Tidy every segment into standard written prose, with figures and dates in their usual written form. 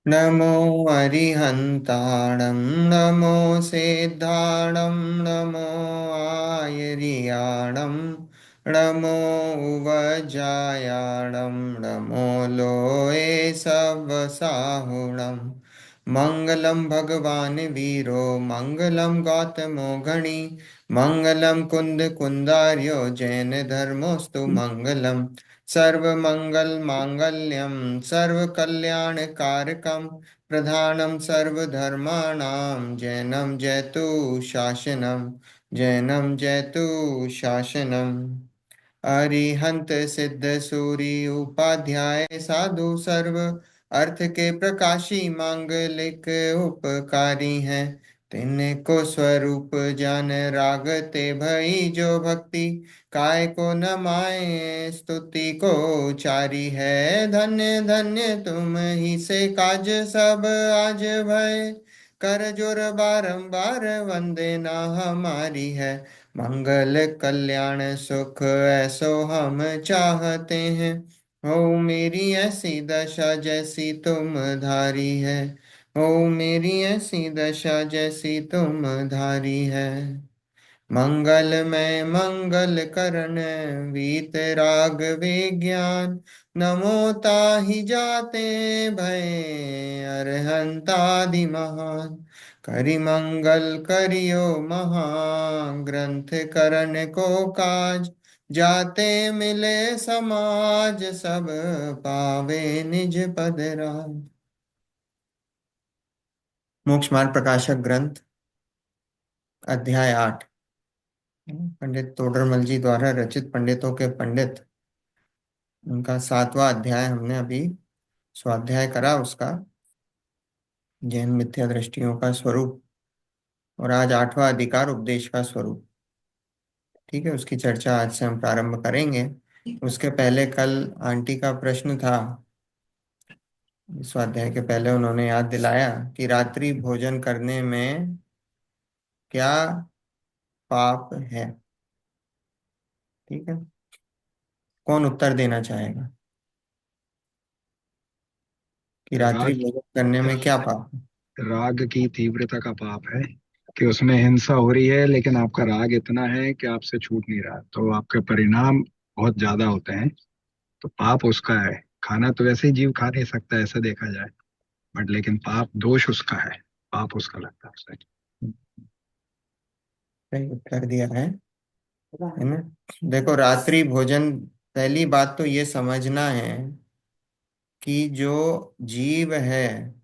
नमो अरिहन्ताणं नमो सिद्धाणं नमो आयर्याणं नमो उवजायाणं नमो लोये सवसाहुणं मङ्गलं भगवान् वीरो मङ्गलं गौतमो गणी मङ्गलं कुन्दकुन्दार्यो जैनधर्मोऽस्तु मङ्गलम् सर्वमङ्गलमाङ्गल्यं सर्वकल्याणकारकं प्रधानं सर्वधर्माणां जैनं जयतु शासनं जैनं जयतु शासनम् अरिहंत सिद्ध सूरि उपाध्याय साधु सर्व अर्थ के प्रकाशी मांगलिक उपकारी हैं। तिनको स्वरूप जान राग ते भई जो भक्ति काय को न माए स्तुति को चारी है। धन्य धन्य तुम ही से काज सब आज भय कर जोर बारंबार वंदे ना हमारी है। मंगल कल्याण सुख ऐसो हम चाहते हैं। हो मेरी ऐसी दशा जैसी तुम धारी है। हो मेरी ऐसी दशा जैसी तुम धारी है। मंगलमय मंगल करण वीतराग विज्ञान नमो ताहि जाते भय अरहंतादि महान। करि मंगल करियो महाग्रंथ करण को काज जाते मिले समाज सब पावे निज पद राज। मोक्ष मार्ग प्रकाशक ग्रंथ अध्याय 8 पंडित तोडरमल जी द्वारा रचित पंडितों के पंडित उनका 7वां अध्याय हमने अभी स्वाध्याय करा उसका जैन मिथ्या दृष्टियों का स्वरूप। और आज 8वां अधिकार उपदेश का स्वरूप। ठीक है, उसकी चर्चा आज से हम प्रारंभ करेंगे। उसके पहले कल आंटी का प्रश्न था। स्वाध्याय के पहले उन्होंने याद दिलाया कि रात्रि भोजन करने में क्या पाप है। ठीक है, कौन उत्तर देना चाहेगा कि रात्रि राग भोजन करने में क्या पाप है। राग की तीव्रता का पाप है कि उसमें हिंसा हो रही है, लेकिन आपका राग इतना है कि आपसे छूट नहीं रहा, तो आपके परिणाम बहुत ज्यादा होते हैं। तो पाप उसका है। खाना तो वैसे ही जीव खा नहीं सकता ऐसा देखा जाए, बट लेकिन पाप दोष उसका है। पाप उसका लगता है उसे। सही उत्तर दिया है ना। देखो, रात्रि भोजन, पहली बात तो ये समझना है कि जो जीव है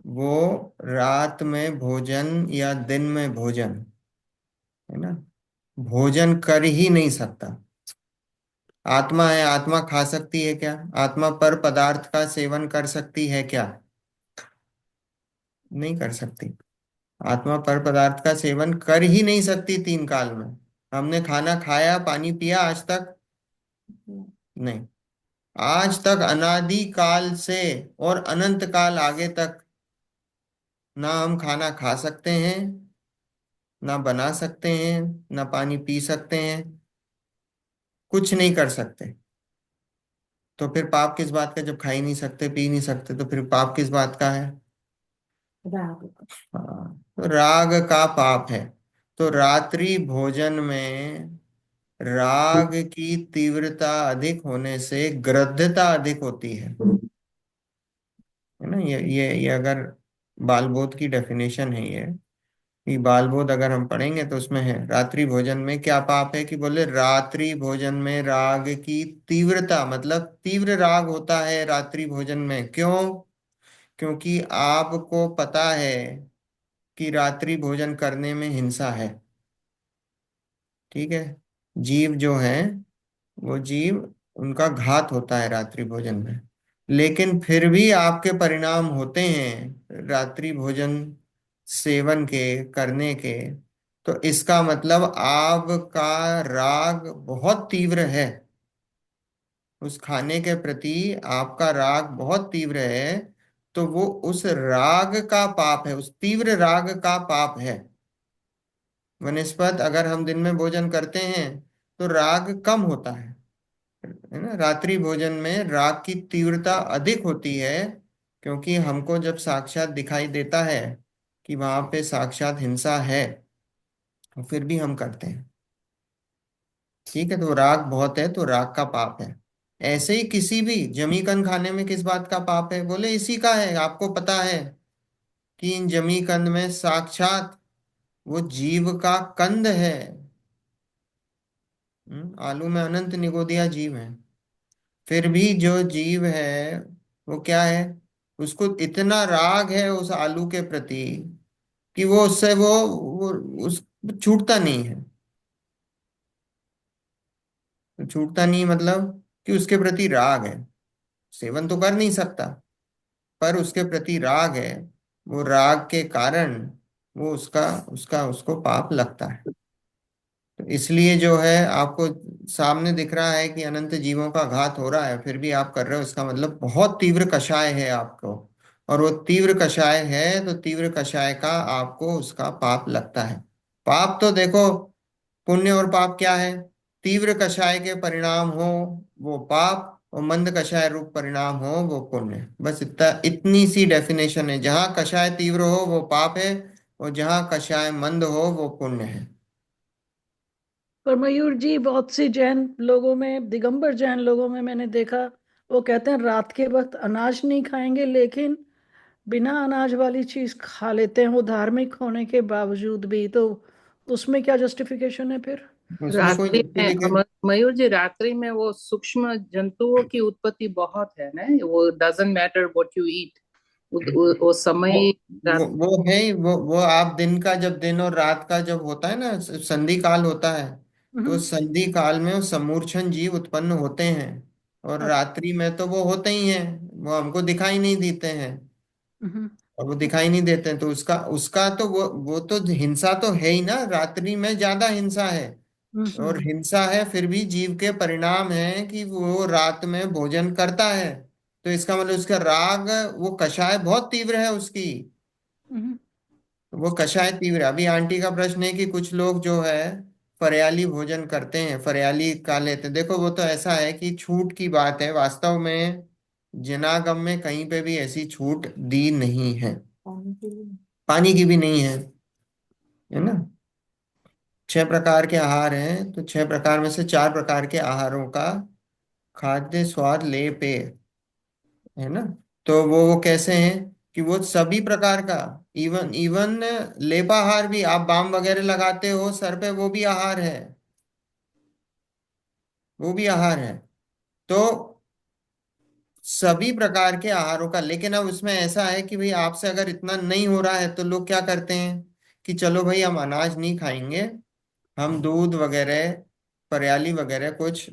वो रात में भोजन या दिन में भोजन, है ना, भोजन कर ही नहीं सकता। आत्मा है, आत्मा खा सकती है क्या? आत्मा पर पदार्थ का सेवन कर सकती है क्या? नहीं कर सकती। आत्मा पर पदार्थ का सेवन कर ही नहीं सकती 3 काल में। हमने खाना खाया, पानी पिया आज तक? नहीं। आज तक अनादि काल से और अनंत काल आगे तक ना हम खाना खा सकते हैं, ना बना सकते हैं, ना पानी पी सकते हैं, कुछ नहीं कर सकते। तो फिर पाप किस बात का? जब खा ही नहीं सकते, पी नहीं सकते, तो फिर पाप किस बात का है? राग। हाँ, तो राग का पाप है। तो रात्रि भोजन में राग की तीव्रता अधिक होने से ग्रद्धता अधिक होती है ना। ये अगर बाल बोध की डेफिनेशन है ये बाल बोध अगर हम पढ़ेंगे तो उसमें है रात्रि भोजन में क्या पाप है कि बोले रात्रि भोजन में राग की तीव्रता, मतलब तीव्र राग होता है रात्रि भोजन में। क्यों? क्योंकि आपको पता है कि रात्रि भोजन करने में हिंसा है। ठीक है, जीव जो है वो जीव, उनका घात होता है रात्रि भोजन में। लेकिन फिर भी आपके परिणाम होते हैं रात्रि भोजन सेवन के, करने के। तो इसका मतलब आपका राग बहुत तीव्र है, उस खाने के प्रति आपका राग बहुत तीव्र है। तो वो उस राग का पाप है, उस तीव्र राग का पाप है। वनिस्पत अगर हम दिन में भोजन करते हैं तो राग कम होता है ना। रात्रि भोजन में राग की तीव्रता अधिक होती है। क्योंकि हमको जब साक्षात दिखाई देता है कि वहां पे साक्षात हिंसा है, तो फिर भी हम करते हैं। ठीक है, तो राग बहुत है तो राग का पाप है। ऐसे ही किसी भी जमीकंद खाने में किस बात का पाप है, बोले इसी का है। आपको पता है कि इन जमीकंद में साक्षात वो जीव का कंद है। आलू में अनंत निगोदिया जीव है। फिर भी जो जीव है वो क्या है, उसको इतना राग है उस आलू के प्रति कि वो उससे वो उस छूटता नहीं है। तो छूटता नहीं मतलब कि उसके प्रति राग है। सेवन तो कर नहीं सकता, पर उसके प्रति राग है। वो राग के कारण वो उसका उसका उसको पाप लगता है। तो इसलिए जो है आपको सामने दिख रहा है कि अनंत जीवों का घात हो रहा है, फिर भी आप कर रहे हो, इसका मतलब बहुत तीव्र कषाय है आपको। और वो तीव्र कषाय है तो तीव्र कषाय का आपको उसका पाप लगता है। पाप तो देखो, पुण्य और पाप क्या है, तीव्र कषाय के परिणाम हो वो पाप, और मंद कषाय रूप परिणाम हो वो पुण्य। बस इतना, इतनी सी डेफिनेशन है। जहाँ कषाय तीव्र हो वो पाप है, और जहाँ कषाय मंद हो वो पुण्य है। पर मयूर जी, बहुत सी जैन लोगों में, दिगंबर जैन लोगों में मैंने देखा, वो कहते हैं रात के वक्त अनाज नहीं खाएंगे, लेकिन बिना अनाज वाली चीज खा लेते हैं, वो धार्मिक होने के बावजूद भी। तो उसमें क्या जस्टिफिकेशन है फिर? उसमें कोई रात्रि में जस्टिफिकेशन। मयूर जी, रात्रि में वो सूक्ष्म जंतुओं की उत्पत्ति बहुत है ना। वो doesn't matter what you eat, वो वो समय वो रात। वो है ही, वो आप दिन का जब दिन और रात का जब होता है ना, संधि काल होता है, तो हम्म। संधि काल में वो समूर्छन जीव उत्पन्न होते हैं। और अच्छा। रात्रि में तो वो होते ही हैं, वो हमको दिखाई नहीं देते हैं। हम्म। और वो दिखाई नहीं देते हैं तो उसका उसका तो वो तो हिंसा तो है ही ना, रात्रि में ज्यादा हिंसा है। और हम्म। हिंसा है फिर भी जीव के परिणाम है कि वो रात में भोजन करता है। तो इसका मतलब उसका राग, वो कषाय बहुत तीव्र है उसकी। हम्म। तो वो कषाय तीव्र है। अभी आंटी का प्रश्न है कि कुछ लोग जो है फरियाली भोजन करते हैं, फरियाली खा लेते हैं। देखो वो तो ऐसा है कि छूट की बात है, वास्तव में जनागम में कहीं पे भी ऐसी छूट दी नहीं है। पानी की भी नहीं है, है ना। 6 प्रकार के आहार हैं, तो 6 प्रकार में से 4 प्रकार के आहारों का खाद्य स्वाद ले पे, है ना। तो वो कैसे हैं कि वो सभी प्रकार का, इवन इवन लेपाहार भी, आप बाम वगैरह लगाते हो सर पे, वो भी आहार है, वो भी आहार है। तो सभी प्रकार के आहारों का, लेकिन अब उसमें ऐसा है कि भाई आपसे अगर इतना नहीं हो रहा है तो लोग क्या करते हैं कि चलो भाई हम अनाज नहीं खाएंगे, हम दूध वगैरह, फरियाली वगैरह, कुछ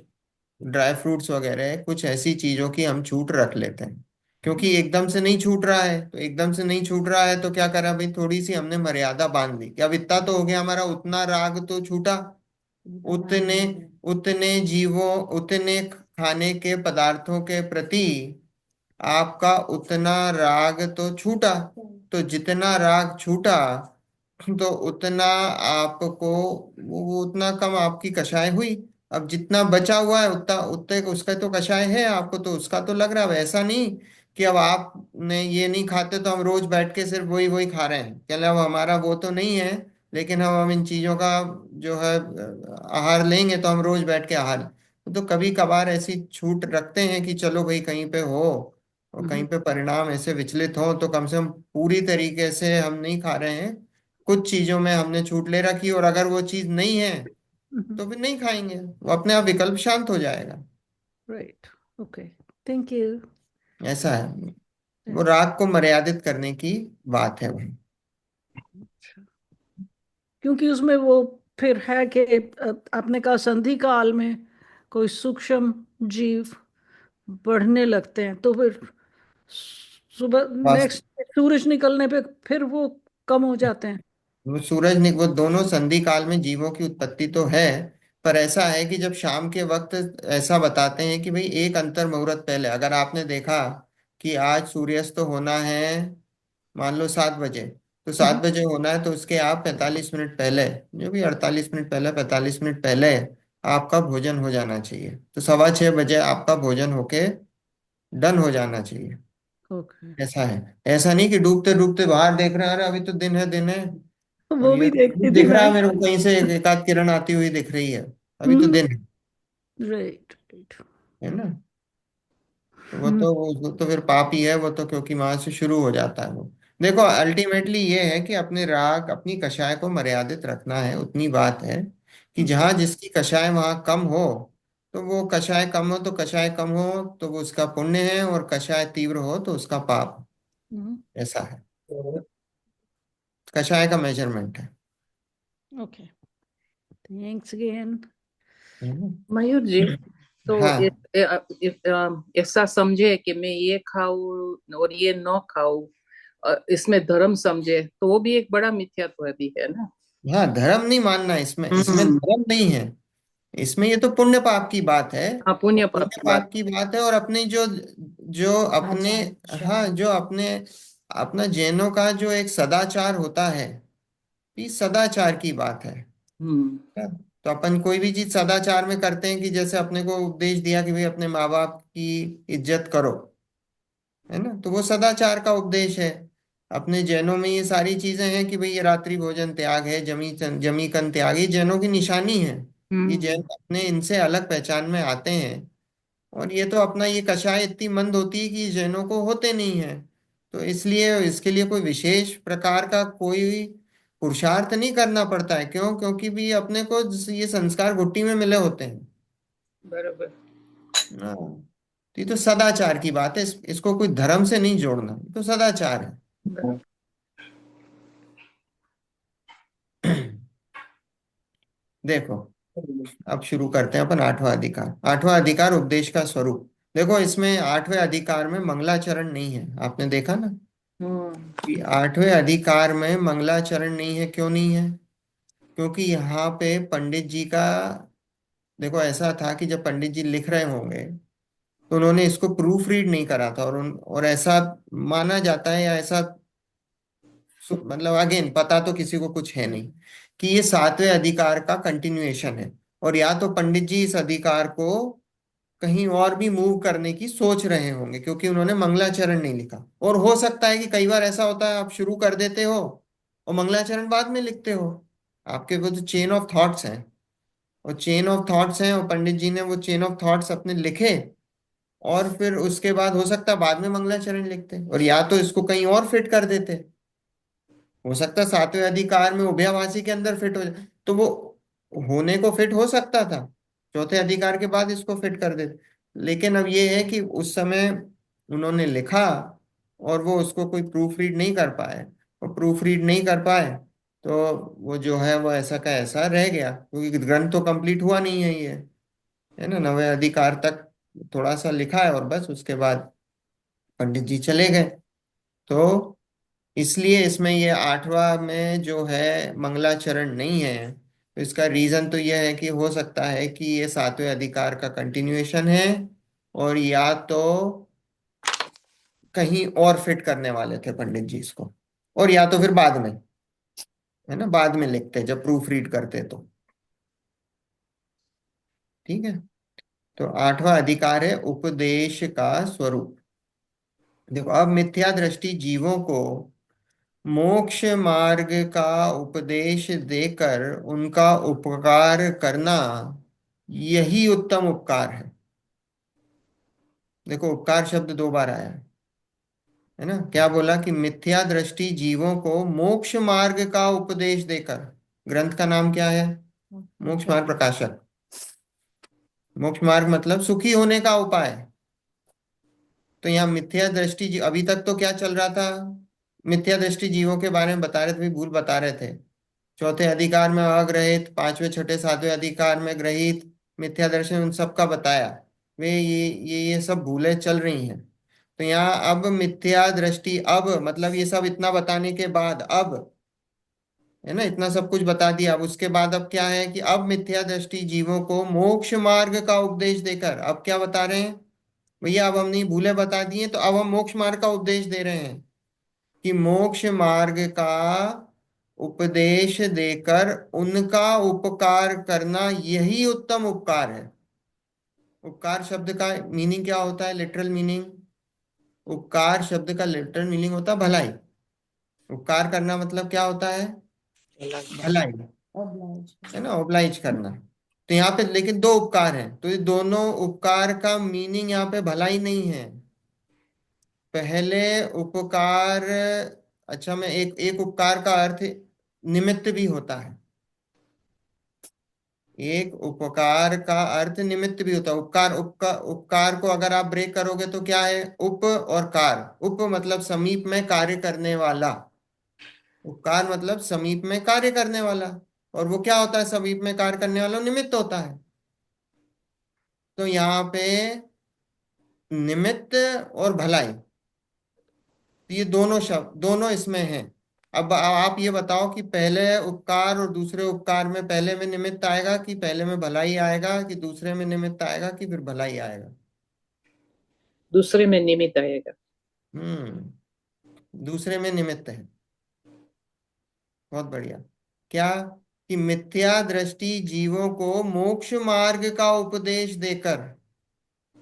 ड्राई फ्रूट्स वगैरह, कुछ ऐसी चीजों की हम छूट रख लेते हैं। क्योंकि एकदम से नहीं छूट रहा है, तो एकदम से नहीं छूट रहा है तो क्या करा भाई, थोड़ी सी हमने मर्यादा बांध दी कि अब इतना तो हो गया हमारा, उतना राग तो छूटा। उतने उतने जीवों, उतने खाने के पदार्थों के प्रति आपका उतना राग तो छूटा। तो जितना राग छूटा तो उतना आपको, वो उतना कम आपकी कषाय हुई। अब जितना बचा हुआ है उतना, उतने उसका तो कषाय है, आपको तो उसका तो लग रहा है। ऐसा नहीं कि अब आपने ये नहीं खाते तो हम रोज बैठ के सिर्फ वही वही खा रहे हैं, क्या अब हमारा वो तो नहीं है। लेकिन हम इन चीजों का जो है आहार लेंगे तो हम रोज बैठ के आहार, तो कभी कभार ऐसी छूट रखते हैं कि चलो भाई कहीं पे हो, और कहीं हम्म। पे परिणाम ऐसे विचलित हो, तो कम से कम पूरी तरीके से हम नहीं खा रहे हैं। कुछ चीजों में हमने छूट ले रखी, और अगर वो चीज नहीं है तो फिर नहीं खाएंगे, वो अपने आप विकल्प शांत हो जाएगा। राइट। ओके। Thank you. ऐसा है। वो राग को मर्यादित करने की बात है भाई। क्योंकि उसमें वो फिर है कि आपने कहा संधि काल में कोई सूक्ष्म जीव बढ़ने लगते हैं, तो फिर सुबह वास्तव नेक्स्ट सूरज निकलने पे फिर वो कम हो जाते हैं। वो सूरज ने, वो दोनों संधि काल में जीवों की उत्पत्ति तो है, पर ऐसा है कि जब शाम के वक्त ऐसा बताते हैं कि भाई एक अंतर मुहूर्त पहले, अगर आपने देखा कि आज सूर्यास्त तो होना है मान लो 7 बजे, तो सात हम्म। बजे होना है, तो उसके आप 45 मिनट पहले, जो भी 48 मिनट पहले, 45 मिनट पहले आपका भोजन हो जाना चाहिए। तो 6:15 बजे आपका भोजन होके डन हो जाना चाहिए। ओके। ऐसा है, ऐसा नहीं कि डूबते डूबते बाहर देख रहे हैं, अरे अभी तो दिन है दिन है, और वो ये भी देखती थी दिख रहा मैं। है मेरे को कहीं से एक आध किरण आती हुई दिख रही है, अभी तो हम्म। दिन राइट राइट। है ना। तो हम्म। वो तो फिर पाप ही है वो तो, क्योंकि वहां से शुरू हो जाता है वो। देखो अल्टीमेटली ये है कि अपने राग अपनी कषाय को मर्यादित रखना है, उतनी बात है कि ओके। जहाँ जिसकी कषाय वहां कम हो, तो वो कषाय कम हो तो कषाय कम हो तो वो उसका पुण्य है, और कषाय तीव्र हो तो उसका पाप। ऐसा है, कषाय का मेजरमेंट है। ओके। Thanks again. है मयूर जी, ना। तो हाँ ऐसा समझे कि मैं ये खाऊं और ये न खाऊं, इसमें धर्म समझे, तो वो भी एक बड़ा मिथ्यात्व भी है ना। हाँ, धर्म नहीं मानना, इसमें इसमें हम्म। धर्म नहीं है, इसमें ये तो पुण्य पाप की बात है। हाँ, और पुण्य पाप पुण्य की बात। पाप की बात है, और अपने जो जो अपने, हाँ जो अपने, अपना जैनों का जो एक सदाचार होता है, ये सदाचार की बात है। हम्म। तो अपन कोई भी चीज सदाचार में करते हैं, कि जैसे अपने को उपदेश दिया कि भाई अपने माँ बाप की इज्जत करो, है ना, तो वो सदाचार का उपदेश है। अपने जैनों में ये सारी चीजें हैं कि भाई ये रात्रि भोजन त्याग है, जमी कन त्याग, ये जैनों की निशानी है। ये जैन हम्म। अपने इनसे अलग पहचान में आते हैं। और ये तो अपना ये कषाय इतनी मंद होती है कि ये जैनों को होते नहीं है। तो इसलिए इसके लिए कोई विशेष प्रकार का कोई पुरुषार्थ नहीं करना पड़ता है। क्यों? क्योंकि भी अपने को ये संस्कार घुट्टी में मिले होते हैं। बराबर। हाँ, तो ये तो सदाचार की बात है, इसको कोई धर्म से नहीं जोड़ना, ये तो सदाचार बराबर। है। देखो, अब शुरू करते हैं अपन आठवां अधिकार। आठवां अधिकार उपदेश का स्वरूप। देखो इसमें आठवें अधिकार में मंगलाचरण नहीं है, आपने देखा ना हम्म। कि आठवें अधिकार में मंगलाचरण नहीं है। क्यों नहीं है? क्योंकि यहाँ पे पंडित जी का, देखो ऐसा था कि जब पंडित जी लिख रहे होंगे तो उन्होंने इसको प्रूफ रीड नहीं करा था, और ऐसा माना जाता है, या ऐसा मतलब अगेन पता तो किसी को कुछ है नहीं, कि ये सातवें अधिकार का कंटिन्यूएशन है। और या तो पंडित जी इस अधिकार को कहीं और भी मूव करने की सोच रहे होंगे, क्योंकि उन्होंने मंगलाचरण नहीं लिखा। और हो सकता है कि कई बार ऐसा होता है, आप शुरू कर देते हो और मंगलाचरण बाद में लिखते हो। आपके वो जो चेन ऑफ थॉट्स हैं, और चेन ऑफ थॉट्स हैं, और पंडित जी ने वो चेन ऑफ थॉट्स अपने लिखे, और फिर उसके बाद हो सकता है बाद में मंगलाचरण लिखते, और या तो इसको कहीं और फिट कर देते। हो सकता है सातवें अधिकार में उभयवासी के अंदर फिट हो जाए, तो वो होने को फिट हो सकता था, चौथे अधिकार के बाद इसको फिट कर देते। लेकिन अब ये है कि उस समय उन्होंने लिखा, और वो उसको कोई प्रूफ रीड नहीं कर पाए, और प्रूफ रीड नहीं कर पाए तो वो जो है वो ऐसा का ऐसा रह गया, क्योंकि ग्रंथ तो कंप्लीट हुआ नहीं है ये, है ना। नवे अधिकार तक थोड़ा सा लिखा है, और बस उसके बाद पंडित जी चले गए। तो इसलिए इसमें ये आठवां में जो है मंगलाचरण नहीं है। तो इसका रीजन तो यह है कि हो सकता है कि ये सातवें अधिकार का कंटिन्यूएशन है, और या तो कहीं और फिट करने वाले थे पंडित जी इसको, और या तो फिर बाद में, है ना, बाद में लिखते जब प्रूफ रीड करते तो। ठीक है। तो आठवां अधिकार है उपदेश का स्वरूप। देखो अब मिथ्या दृष्टि जीवों को मोक्ष मार्ग का उपदेश देकर उनका उपकार करना, यही उत्तम उपकार है। देखो उपकार शब्द दो बार आया है ना। क्या बोला? कि मिथ्या दृष्टि जीवों को मोक्ष मार्ग का उपदेश देकर, ग्रंथ का नाम क्या है? मोक्ष मार्ग प्रकाशक। मोक्ष मार्ग मतलब सुखी होने का उपाय। तो यहाँ मिथ्या दृष्टि अभी तक तो क्या चल रहा था? मिथ्या दृष्टि जीवों के बारे में बता रहे थे, भी भूल बता रहे थे। चौथे अधिकार में अग्रहित, पांचवें छठे सातवें अधिकार में ग्रहित, मिथ्या दर्शन, उन सब का बताया। वे ये सब भूलें चल रही हैं। तो यहाँ अब मिथ्या दृष्टि, अब मतलब ये सब इतना बताने के बाद अब, है ना, इतना सब कुछ बता दिया, अब उसके बाद अब क्या है कि अब मिथ्या दृष्टि जीवों को मोक्ष मार्ग का उपदेश देकर अब क्या बता रहे हैं? भैया अब हमने भूले बता दिए, तो अब हम मोक्ष मार्ग का उपदेश दे रहे हैं, कि मोक्ष मार्ग का उपदेश देकर उनका उपकार करना, यही उत्तम उपकार है। उपकार शब्द का मीनिंग क्या होता है? लिटरल मीनिंग उपकार शब्द का लिटरल मीनिंग होता है भलाई। उपकार करना मतलब क्या होता है? भलाई, oblige है ना, ओब्लाइज करना। तो यहाँ पे लेकिन दो उपकार हैं, तो ये दोनों उपकार का मीनिंग यहाँ पे भलाई नहीं है। पहले उपकार, अच्छा, मैं एक एक उपकार का अर्थ निमित्त भी होता है। एक उपकार का अर्थ निमित्त भी होता है। उपकार, उपकार को अगर आप ब्रेक करोगे तो क्या है? उप और कार। उप मतलब समीप में कार्य करने वाला, उपकार मतलब समीप में कार्य करने वाला। और वो क्या होता है? समीप में कार्य करने वाला निमित्त होता है। तो यहाँ पे निमित्त और भलाई, तो ये दोनों शब्द, दोनों इसमें हैं। अब आप ये बताओ कि पहले उपकार और दूसरे उपकार में पहले में निमित्त आएगा कि पहले में भलाई आएगा, कि दूसरे में निमित्त आएगा कि फिर भलाई आएगा? दूसरे में निमित्त आएगा। दूसरे में निमित्त है। बहुत बढ़िया। क्या? कि मिथ्या दृष्टि जीवों को मोक्ष मार्ग का उपदेश देकर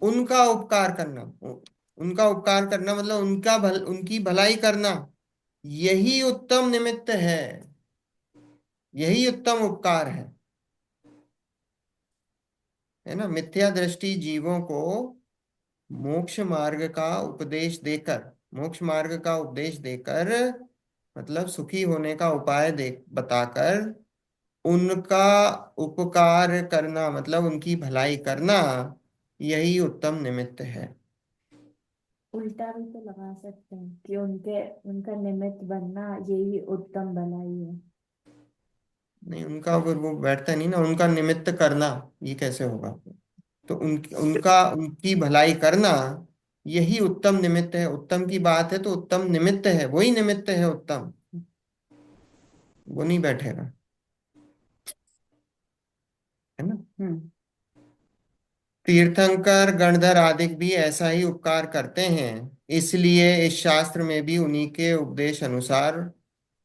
उनका उपकार करना, उनका उपकार करना मतलब उनकी भलाई करना, यही उत्तम निमित्त है, यही उत्तम उपकार है ना। मिथ्या दृष्टि जीवों को मोक्ष मार्ग का उपदेश देकर, मोक्ष मार्ग का उपदेश देकर मतलब सुखी होने का उपाय दे बताकर उनका उपकार करना मतलब उनकी भलाई करना, यही उत्तम निमित्त है। उल्टा भी तो लगा सकते हैं कि उनके उनका निमित्त बनना यही उत्तम भलाई है। नहीं, उनका फिर वो बैठता नहीं ना, उनका निमित्त करना ये कैसे होगा? तो उनका उनकी भलाई करना यही उत्तम निमित्त है। उत्तम की बात है तो उत्तम निमित्त है, वही निमित्त है उत्तम, वो नहीं बैठेगा, है ना। हम्म। तीर्थंकर गणधर आदि भी ऐसा ही उपकार करते हैं, इसलिए इस शास्त्र में भी उन्हीं के उपदेश अनुसार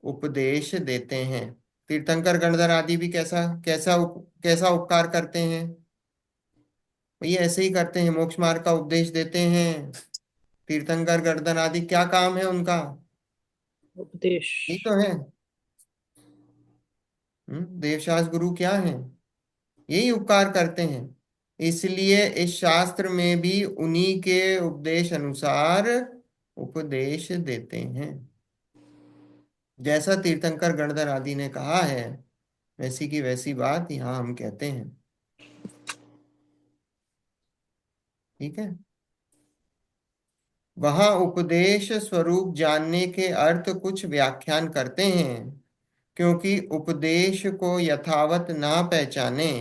उपदेश देते हैं। तीर्थंकर गणधर आदि भी कैसा कैसा कैसा उपकार करते हैं? ये ऐसे ही करते हैं, मोक्ष मार्ग का उपदेश देते हैं। तीर्थंकर गणधर आदि क्या काम है उनका? उपदेश। यही तो है। देवशास्त्र गुरु क्या है? यही उपकार करते हैं, इसलिए इस शास्त्र में भी उन्हीं के उपदेश अनुसार उपदेश देते हैं। जैसा तीर्थंकर गणधर आदि ने कहा है वैसी की वैसी बात यहाँ हम कहते हैं। ठीक है। वहां उपदेश स्वरूप जानने के अर्थ कुछ व्याख्यान करते हैं, क्योंकि उपदेश को यथावत ना पहचाने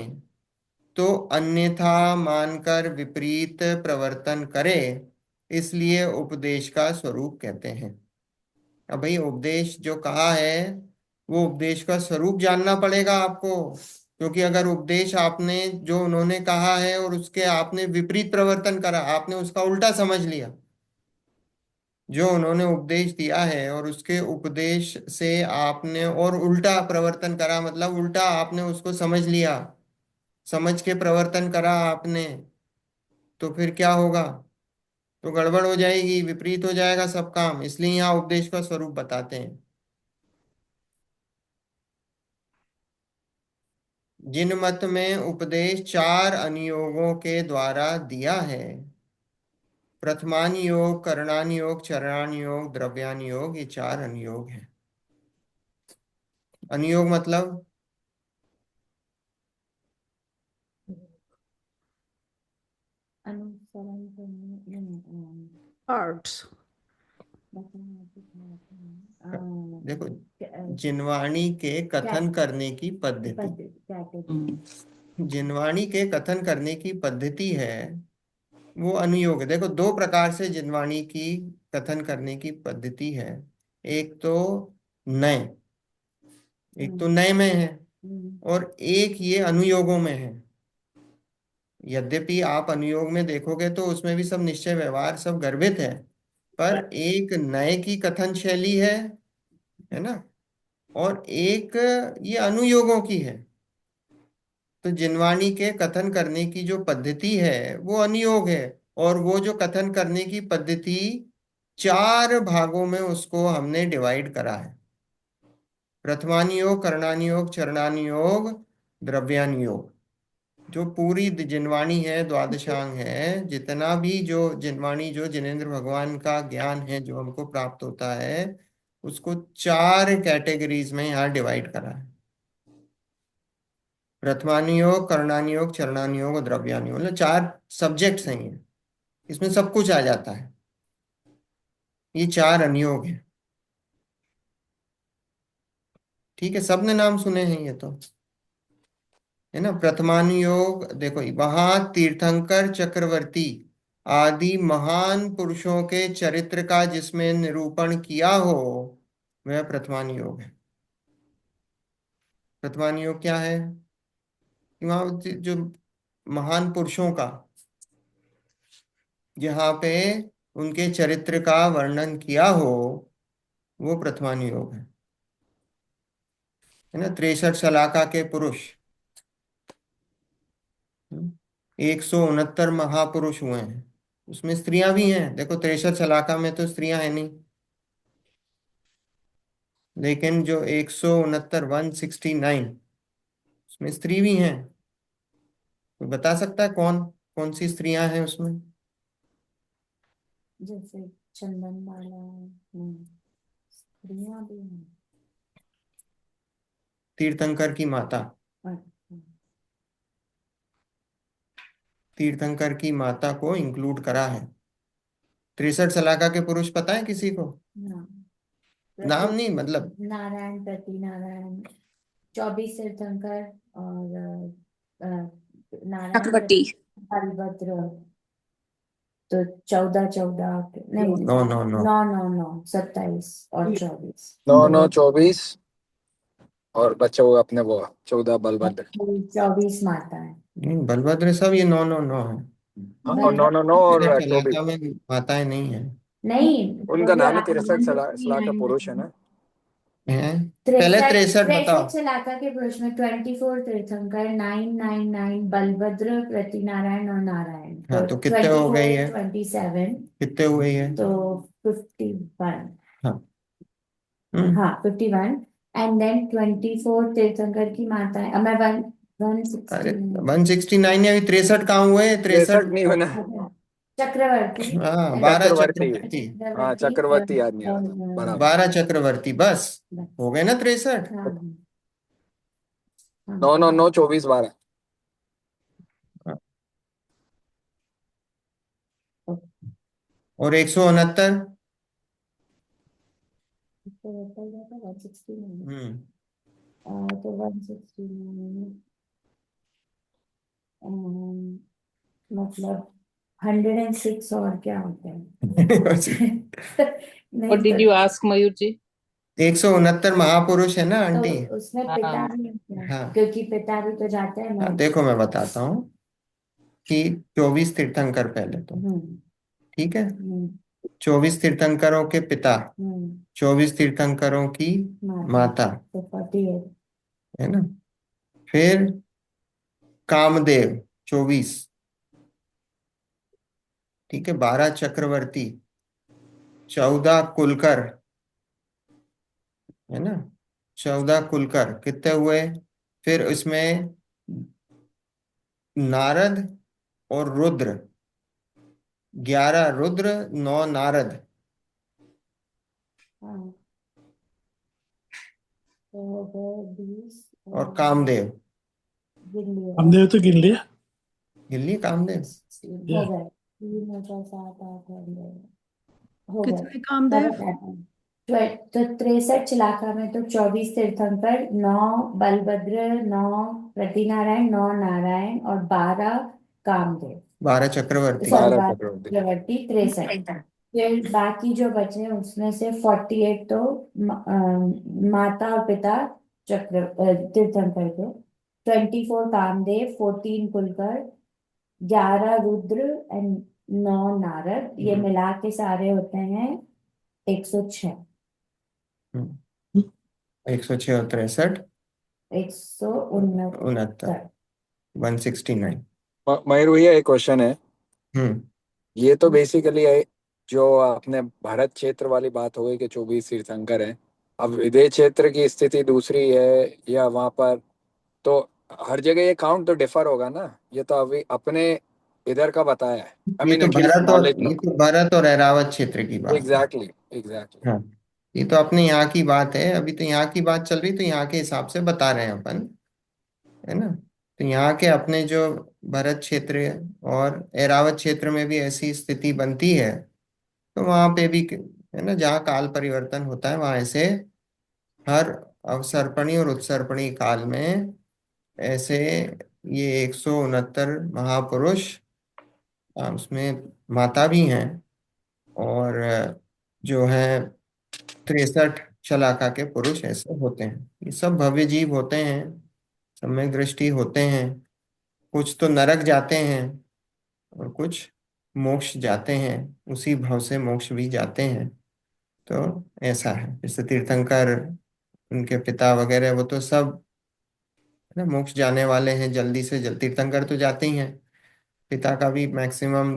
तो अन्यथा मानकर विपरीत प्रवर्तन करे, इसलिए उपदेश का स्वरूप कहते हैं। अब भाई उपदेश जो कहा है वो उपदेश का स्वरूप जानना पड़ेगा आपको, क्योंकि अगर उपदेश आपने जो उन्होंने कहा है और उसके आपने विपरीत प्रवर्तन करा, आपने उसका उल्टा समझ लिया, जो उन्होंने उपदेश दिया है और उसके उपदेश से आपने और उल्टा प्रवर्तन करा, मतलब उल्टा आपने उसको समझ लिया, समझ के प्रवर्तन करा आपने, तो फिर क्या होगा? तो गड़बड़ हो जाएगी, विपरीत हो जाएगा सब काम। इसलिए यहाँ उपदेश का स्वरूप बताते हैं। जिन मत में उपदेश चार अनुयोगों के द्वारा दिया है, प्रथमानुयोग, करणानुयोग, चरणानुयोग, द्रव्यानुयोग, ये चार अनुयोग हैं। अनुयोग मतलब अनुसरण करने आर्ट्स। देखो, जिनवाणी के कथन करने की पद्धति, जिनवाणी के कथन करने की पद्धति है वो अनुयोग है। देखो, दो प्रकार से जिनवाणी की कथन करने की पद्धति है। एक तो नय, एक तो नय में है, और एक ये अनुयोगों में है। यद्यपि आप अनुयोग में देखोगे तो उसमें भी सब निश्चय व्यवहार सब गर्भित है, पर एक नय की कथन शैली है ना, और एक ये अनुयोगों की है। तो जिनवाणी के कथन करने की जो पद्धति है वो अनुयोग है, और वो जो कथन करने की पद्धति 4 भागों में उसको हमने डिवाइड करा है। प्रथमानी योग, करणानी योग, चरणानी योग, द्रव्यानी योग। जो पूरी जिनवाणी है, द्वादशांग है, जितना भी जो जिनवाणी, जो जिनेंद्र भगवान का ज्ञान है जो हमको प्राप्त होता है, उसको 4 कैटेगरीज में यहाँ डिवाइड करा है। प्रथमानी योग, करणानी योग, चरणानी योग और द्रव्यानी योग, मतलब 4 सब्जेक्ट्स हैं ये। इसमें सब कुछ आ जाता है। ये 4 अनुयोग है। ठीक है, सबने नाम सुने हैं ये तो, है ना। प्रथमानुयोग देखो, वहां तीर्थंकर चक्रवर्ती आदि महान पुरुषों के चरित्र का जिसमें निरूपण किया हो, वह प्रथमानुयोग है। प्रथमानुयोग क्या है कि वहां जो महान पुरुषों का, जहाँ पे उनके चरित्र का वर्णन किया हो, वो प्रथमानुयोग है ना। 63 शलाका के पुरुष, 169 महापुरुष हुए हैं। उसमें स्त्रियां भी हैं, देखो 63 शलाका में तो स्त्रियां हैं नहीं, लेकिन जो 169, 169, उसमें स्त्री भी हैं। तो बता सकता है कौन कौन सी स्त्रियां हैं उसमें? जैसे चंदन वाला स्त्रियां भी हैं। तीर्थंकर की माता, अच्छा। तीर्थंकर की माता को इंक्लूड करा है। 63 शलाका के पुरुष पता है किसी को? हाँ, नाम नहीं, मतलब नारायण, प्रति नारायण, 24 तीर्थंकर और नारायण, चक्रवर्ती। बलभद्र, तो 14 14 नहीं, नो नो नो, 9 9 9 27 और 24। 9 9 24 और बच्चे वो अपने वो 14 बलभद्र। 24 माता है। बलभद्र सब ये 9 9 9 है। हाँ, और 9 9 9 और 24 शलाका में माताएं नहीं है। नहीं, उनका तो नाम ही आप 63 शलाका पुरुष है ना। हैं? पहले 63 बताओ। 63 इलाका के पुरुष में 24 तीर्थंकर, 999 बलभद्र, प्रति नारायण और नारायण, तो हाँ, तो कितने हो गए ये? 27, कितने हुए ये? तो 51। हाँ। हाँ 51। एंड देन 24 तीर्थंकर की माता है। मैं अरे 169। 169 या 63 कहाँ हुए? 63। 63 नहीं होना। चक्रवर्ती, हाँ, 12 चक्रवर्ती। चक्रवर्ती। हाँ, चक्रवर्ती चक्रवर्ती याद नहीं आ रहा था, बराबर। 12 चक्रवर्ती, बस हो गए ना 63। हाँ 9 9 9 24 12। और 169। 169, हम्म। तो 169 मतलब 106 और क्या होते हैं? नहीं What did तो you ask, Mayur ji? 169 महापुरुष है ना आंटी। तो उसमें पिता हाँ भी होते हैं, हाँ क्योंकि पिता भी तो जाते हैं ना। हाँ, देखो मैं बताता हूँ कि 24 तीर्थंकर पहले तो, हम्म ठीक है। हम्म 24 तीर्थंकरों के पिता, हम्म 24 तीर्थंकरों की माता, तो 48। है ना। फिर कामदेव 24, ठीक है। 12 चक्रवर्ती, 14 कुलकर, है ना। 14 कुलकर कितने हुए? फिर इसमें नारद और रुद्र, 11 रुद्र, 9 नारद, हाँ, तो हो गए 20 और कामदेव। गिन लिए, हमने तो गिन लिया। गिल्ली कामदेव। 16 हो गए, 3 हो गए, 7 8 हो गए। कितने कामदेव? तो 63 इलाका में तो 24 तीर्थंकर, 9 बलभद्र, 9 प्रतिनारायण, 9 नारायण और 12 कामदेव, 12 चक्रवर्ती। सॉरी 12 12 चक्रवर्ती। चक्रवर्ती, 63। फिर बाकी जो बचे हैं उसमें से 48 तो माता और पिता तीर्थंकर थे। 24 कामदेव, 14 कुलकर, 11 रुद्र एंड 9 नारद, ये मिला के सारे होते हैं 106। 106 और 63, 169। 69, 169। मयूर भैया एक क्वेश्चन है। हम्म। ये तो बेसिकली जो अपने भारत क्षेत्र वाली बात हो गई कि 24 तीर्थंकर हैं, अब विदेश क्षेत्र की स्थिति दूसरी है या वहाँ पर, तो हर जगह ये काउंट तो डिफर होगा ना। ये तो अभी अपने इधर का बताया है, आई ये मीन तो एटलीस्ट भरत और नॉलेज ये का। तो भरत और ऐरावत क्षेत्र की बात है। Exactly exactly. हाँ, ये तो अपने यहाँ की बात है, अभी तो यहाँ की बात चल रही, तो यहाँ के हिसाब से बता रहे हैं अपन, है ना। तो यहाँ के अपने जो भरत क्षेत्र है और ऐरावत क्षेत्र में भी ऐसी स्थिति बनती है, तो वहां पे भी है ना, जहाँ काल परिवर्तन होता है वहां ऐसे हर अवसर्पणी और उत्सर्पणी काल में ऐसे ये 169 महापुरुष, उसमें माता भी हैं, और जो है 63 शलाका के पुरुष ऐसे होते हैं। ये सब भव्य जीव होते हैं, सम्यक दृष्टि होते हैं। कुछ तो नरक जाते हैं और कुछ मोक्ष जाते हैं, उसी भाव से मोक्ष भी जाते हैं। तो ऐसा है, जैसे तीर्थंकर, उनके पिता वगैरह, वो तो सब है ना मोक्ष जाने वाले हैं, जल्दी से जल्दी तीर्थंकर तो जाते ही हैं। पिता का भी मैक्सिमम,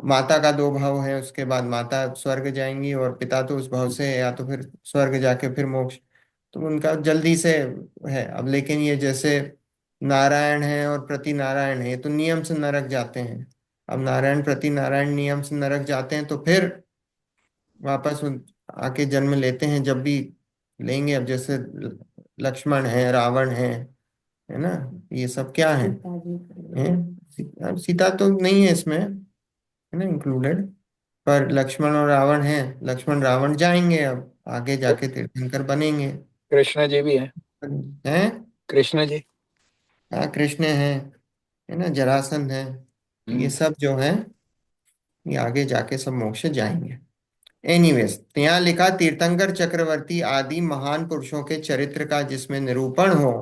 माता का दो भाव है, उसके बाद माता स्वर्ग जाएंगी और पिता तो उस भाव से या तो फिर स्वर्ग जाके फिर मोक्ष, तो उनका जल्दी से है। अब लेकिन ये जैसे नारायण है और प्रति नारायण है, ये तो नियम से नरक जाते हैं। अब नारायण प्रति नारायण नियम से नरक जाते हैं, तो फिर वापस आके जन्म लेते हैं जब भी लेंगे। अब जैसे लक्ष्मण है, रावण है ना, ये सब क्या है, सीता जी सीता तो नहीं है इसमें, है ना इंक्लूडेड, पर लक्ष्मण और रावण है। लक्ष्मण रावण जाएंगे अब आगे जाके तीर्थंकर बनेंगे। कृष्ण जी भी हैं। हैं, कृष्ण जी। हाँ कृष्ण है ना, जरासंध है। ये हम्म। सब जो है, ये आगे जाके सब मोक्ष जाएंगे। एनीवेज, तो यहाँ लिखा तीर्थंकर चक्रवर्ती आदि महान पुरुषों के चरित्र का जिसमें निरूपण हो,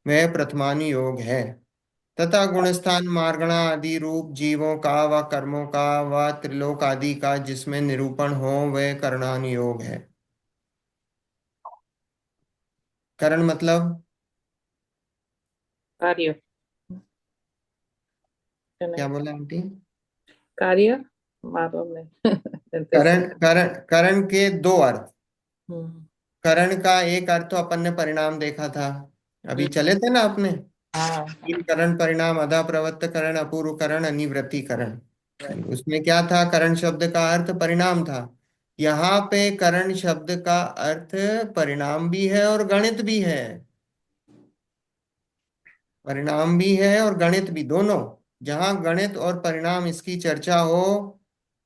वह प्रथमानुयोग है। तथा गुणस्थान मार्गणा आदि रूप जीवों का व कर्मों का व त्रिलोक आदि का जिसमें निरूपण हो, वह करणानुयोग है। करण मतलब कार्य है क्या नहीं। बोला आंटी? कार्य मालूम नहीं कैसे। करण, करण के दो अर्थ। हम्म। करण का एक अर्थ तो अपन ने परिणाम देखा था, अभी हम्म। चले थे ना अपने, हाँ। तीन करण परिणाम, अधा प्रवृत्त करण, अपूर्व करण, अनिवृत्ति करण। उसमें क्या था, करण शब्द का अर्थ परिणाम था। यहाँ पे करण शब्द का अर्थ परिणाम भी है और गणित भी है। परिणाम भी है और गणित भी, दोनों। जहां गणित और परिणाम इसकी चर्चा हो,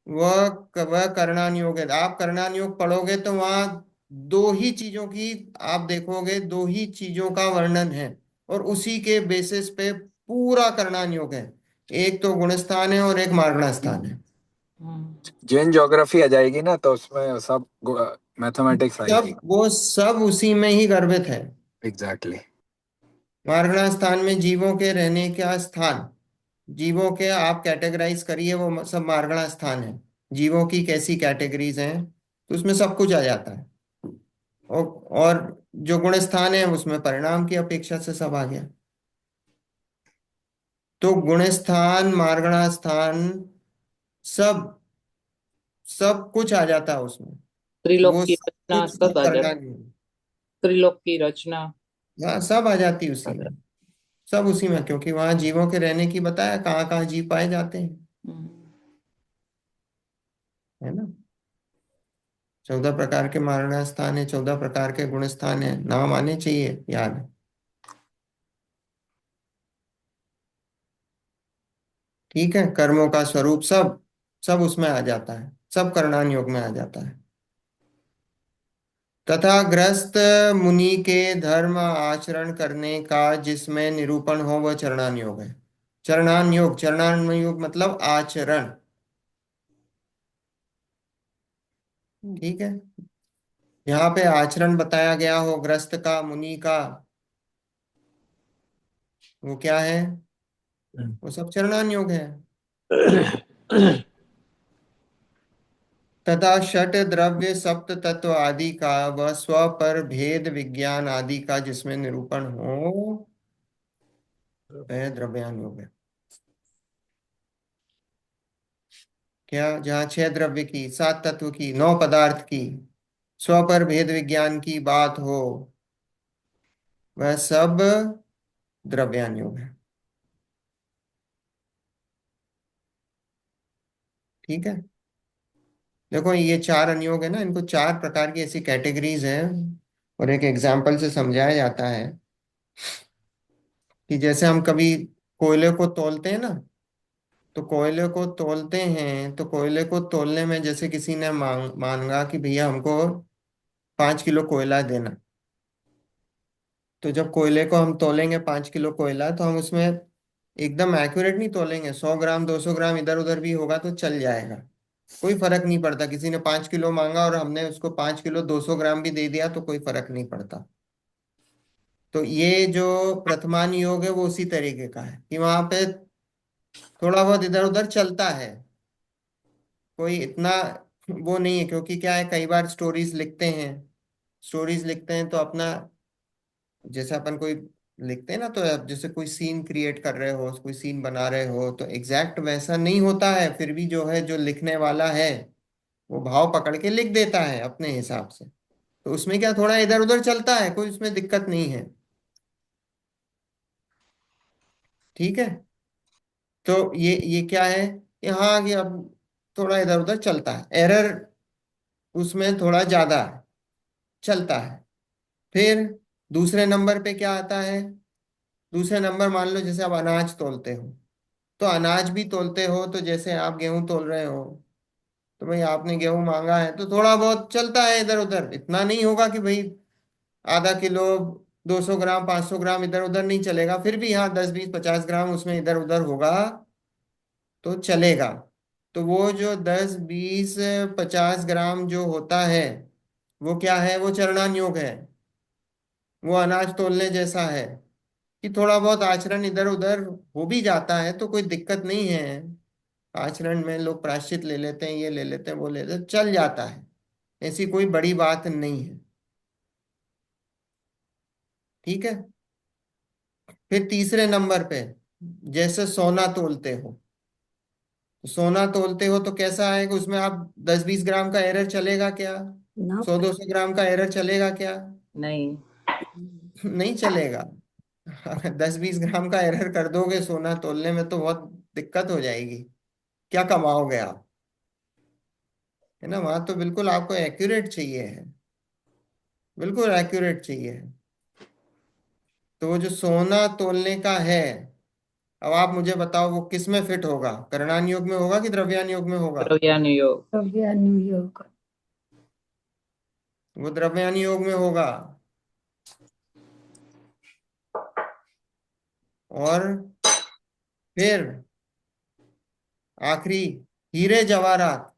वह करणानुयोग है। आप करणानुयोग पढ़ोगे तो वहां दो ही चीजों की आप देखोगे, दो ही चीजों का वर्णन है, और उसी के बेसिस पे पूरा करणानुयोग है। एक तो गुणस्थान है और एक मार्गणा स्थान है। हम्म। जैन ज्योग्राफी आ जाएगी ना, तो उसमें सब मैथमेटिक्स आएगी। सब वो सब उसी में ही गर्भित है। एग्जैक्टली। मार्गणा स्थान में जीवों के रहने का स्थान, जीवों के आप कैटेगराइज करिए, वो सब मार्गणा स्थान है। जीवों की कैसी कैटेगरीज हैं, तो उसमें सब कुछ आ जाता है। और जो गुण स्थान है उसमें परिणाम की अपेक्षा से सब आ गया। तो गुण स्थान, मार्गणा स्थान, सब सब कुछ आ जाता है उसमें। त्रिलोक वो की सब रचना कुछ सब सब आ करना जाती। नहीं है। त्रिलोक की रचना हाँ, सब आ जाती है आ उसी में। जाती। सब उसी में, क्योंकि वहां जीवों के रहने की बताया कहाँ कहाँ जीव पाए जाते हैं, हम्म। है ना। 14 प्रकार के मारना स्थान है, 14 प्रकार के गुण स्थान है, नाम आने चाहिए याद। ठीक है, कर्मों का स्वरूप सब सब उसमें आ जाता है, सब करणान योग में आ जाता है। तथा गृहस्थ मुनि के धर्म आचरण करने का जिसमें निरूपण हो, वह चरणान योग है। चरणान योग, चरणान योग मतलब आचरण। ठीक है, यहाँ पे आचरण बताया गया हो गृहस्थ का, मुनि का, वो क्या है, वो सब चरणान योग है। तथा षट द्रव्य सप्त तत्व आदि का व स्व पर भेद विज्ञान आदि का जिसमें निरूपण हो, वह द्रव्यान योग है। क्या, जहाँ 6 द्रव्य की, 7 तत्व की, 9 पदार्थ की, स्व पर भेद विज्ञान की बात हो, वह सब द्रव्यान योग है। ठीक है। देखो ये 4 अनुयोग है ना, इनको 4 प्रकार की ऐसी कैटेगरीज है, और एक एग्जाम्पल से समझाया जाता है कि जैसे हम कभी कोयले को तौलते हैं ना, तो कोयले को तौलते हैं तो कोयले को तौलने में जैसे किसी ने मांगा कि भैया हमको 5 किलो कोयला देना, तो जब कोयले को हम तौलेंगे 5 किलो कोयला, तो हम उसमें एकदम एक्यूरेट नहीं तौलेंगे, 100 ग्राम 200 ग्राम इधर उधर भी होगा तो चल जाएगा, कोई फर्क नहीं पड़ता। किसी ने 5 किलो मांगा और हमने उसको 5 किलो 200 ग्राम भी दे दिया तो कोई फर्क नहीं पड़ता। तो ये जो प्रथमान योग है वो उसी तरीके का है कि वहां पे थोड़ा बहुत इधर उधर चलता है, कोई इतना वो नहीं है। क्योंकि क्या है, कई बार स्टोरीज लिखते हैं तो अपना, जैसे अपन कोई लिखते हैं ना, तो अब जैसे कोई सीन क्रिएट कर रहे हो, कोई सीन बना रहे हो, तो एग्जैक्ट वैसा नहीं होता है, फिर भी जो है जो लिखने वाला है वो भाव पकड़ के लिख देता है अपने हिसाब से। तो उसमें क्या, थोड़ा इधर उधर चलता है, कोई उसमें दिक्कत नहीं है। ठीक है। तो ये क्या है, यहाँ आगे अब थोड़ा इधर उधर चलता है, एरर उसमें थोड़ा ज्यादा चलता है। फिर दूसरे नंबर पे क्या आता है, दूसरे नंबर मान लो जैसे आप अनाज तोलते हो, तो अनाज भी तोलते हो, तो जैसे आप गेहूं तोल रहे हो, तो भाई आपने गेहूं मांगा है तो थोड़ा बहुत चलता है इधर उधर, इतना नहीं होगा कि भाई ½ किलो 200 ग्राम 500 ग्राम इधर उधर नहीं चलेगा, फिर भी हाँ 10 20 50 ग्राम उसमें इधर उधर होगा तो चलेगा। तो वो जो 10 20 50 ग्राम जो होता है, वो क्या है, वो चरणा योग है, वो अनाज तोलने जैसा है कि थोड़ा बहुत आचरण इधर उधर हो भी जाता है तो कोई दिक्कत नहीं है। आचरण में लोग प्रायश्चित ले लेते हैं, ये ले लेते हैं, वो ले लेते हैं, चल जाता है, ऐसी कोई बड़ी बात नहीं है। ठीक है। फिर तीसरे नंबर पे जैसे सोना तोलते हो, तो सोना तोलते हो तो कैसा आएगा, उसमें आप 10 20 ग्राम का एरर चलेगा क्या, ना 100 200 ग्राम का एरर चलेगा क्या, नहीं। नहीं चलेगा। अगर 10 20 ग्राम का एरर कर दोगे सोना तोलने में तो बहुत दिक्कत हो जाएगी, क्या कमाओगे आप, है ना। वहां तो बिल्कुल आपको एक्यूरेट चाहिए है, बिल्कुल एक्यूरेट चाहिए है। तो वो जो सोना तोलने का है, अब आप मुझे बताओ वो किस में फिट होगा, करणान योग में होगा कि द्रव्यान योग में होगा, द्रव्यान योग। द्रव्यानुयोग। वो द्रव्यान योग में होगा। और फिर आखिरी, हीरे जवाहरात,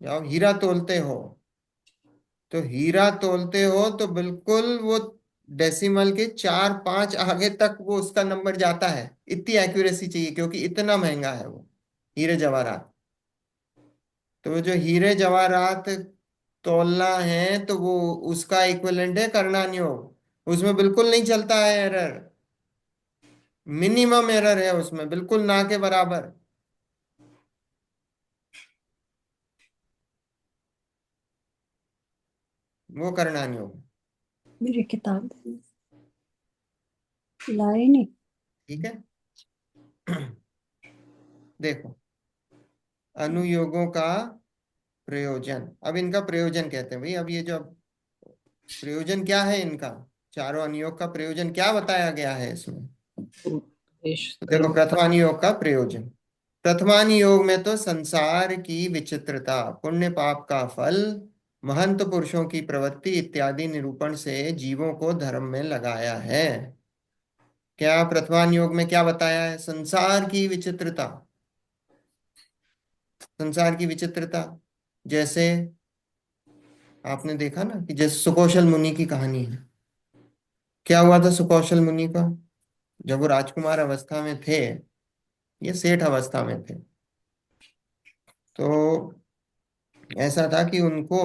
जब आप हीरा तोलते हो, तो हीरा तोलते हो तो बिल्कुल वो डेसिमल के 4 5 आगे तक वो उसका नंबर जाता है, इतनी एक्यूरेसी चाहिए क्योंकि इतना महंगा है वो हीरे जवाहरात। तो वो जो हीरे जवाहरात तोलना है तो वो उसका इक्विवेलेंट है करणान योग, उसमें बिल्कुल नहीं चलता है एरर, मिनिमम एरर है उसमें, बिल्कुल ना के बराबर, वो करणान योग। मेरी किताब लाए नहीं। ठीक है। देखो, अनुयोगों का प्रयोजन, अब इनका प्रयोजन कहते हैं भाई, अब ये जो प्रयोजन क्या है इनका, चारों अनुयोग का प्रयोजन क्या बताया गया है इसमें। उपदेश तो देखो, धर्म। प्रथमानुयोग का प्रयोजन, प्रथमानुयोग में तो संसार की विचित्रता, पुण्य पाप का फल, महंत पुरुषों की प्रवृत्ति इत्यादि निरूपण से जीवों को धर्म में लगाया है। क्या प्रथमानुयोग में क्या बताया है, संसार की विचित्रता, संसार की विचित्रता, जैसे आपने देखा ना कि जैसे सुकौशल मुनि की कहानी है, क्या हुआ था सुकौशल मुनि का, जब वो राजकुमार अवस्था में थे, ये सेठ अवस्था में थे, तो ऐसा था कि उनको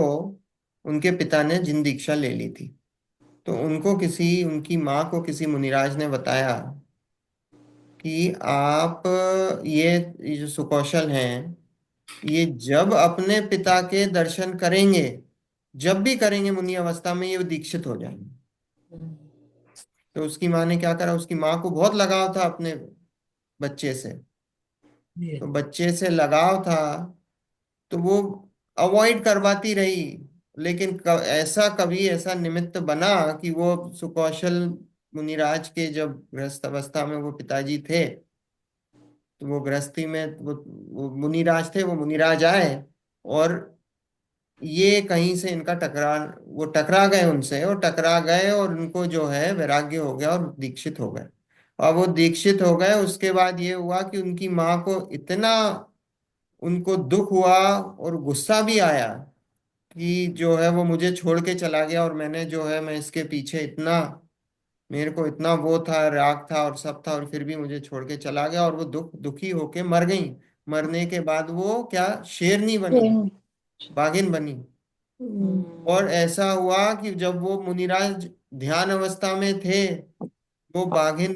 उनके पिता ने जिन दीक्षा ले ली थी, तो उनको किसी, उनकी माँ को किसी मुनिराज ने बताया कि आप ये जो सुकौशल हैं ये जब अपने पिता के दर्शन करेंगे, जब भी करेंगे मुनि अवस्था में, ये दीक्षित हो जाएंगे। तो उसकी माँ ने क्या करा, उसकी माँ को बहुत लगाव था अपने बच्चे से। तो बच्चे से लगाव था तो वो अवॉइड करवाती रही। लेकिन ऐसा कभी ऐसा निमित्त बना कि वो सुकौशल मुनिराज के जब गृहस्थ अवस्था में वो पिताजी थे, तो वो गृहस्थी में वो मुनिराज थे, वो मुनिराज आए और ये कहीं से इनका वो टकरा गए उनसे, और टकरा गए और उनको जो है वैराग्य हो गया और दीक्षित हो गए। और वो दीक्षित हो गए, उसके बाद ये हुआ कि उनकी माँ को इतना उनको दुख हुआ और गुस्सा भी आया कि जो है वो मुझे छोड़ के चला गया, और मैंने जो है मैं इसके पीछे इतना, मेरे को इतना वो था, राग था और सब था, और फिर भी मुझे छोड़ के चला गया। और वो दुखी होके मर गई। मरने के बाद वो क्या, शेरनी बनी, बाघिन बनी। और ऐसा हुआ कि जब वो मुनिराज ध्यान अवस्था में थे, वो बाघिन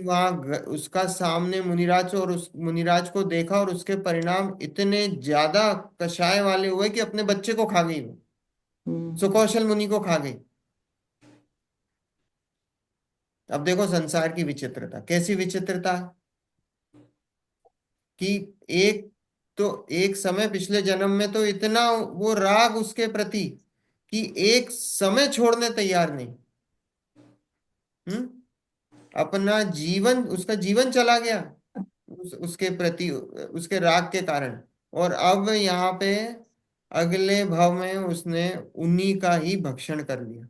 उसका सामने मुनिराज, और उस मुनिराज को देखा, और उसके परिणाम इतने ज्यादा कषाय वाले हुए कि अपने बच्चे को खा गई वो, सुकौशल मुनि को खा गई। अब देखो संसार की विचित्रता, कैसी विचित्रता कि एक, तो एक समय पिछले जन्म में तो इतना वो राग उसके प्रति कि एक समय छोड़ने तैयार नहीं। हम्म, अपना जीवन, उसका जीवन चला गया उसके प्रति, उसके राग के कारण। और अब यहाँ पे अगले भाव में उसने उन्हीं का ही भक्षण कर लिया।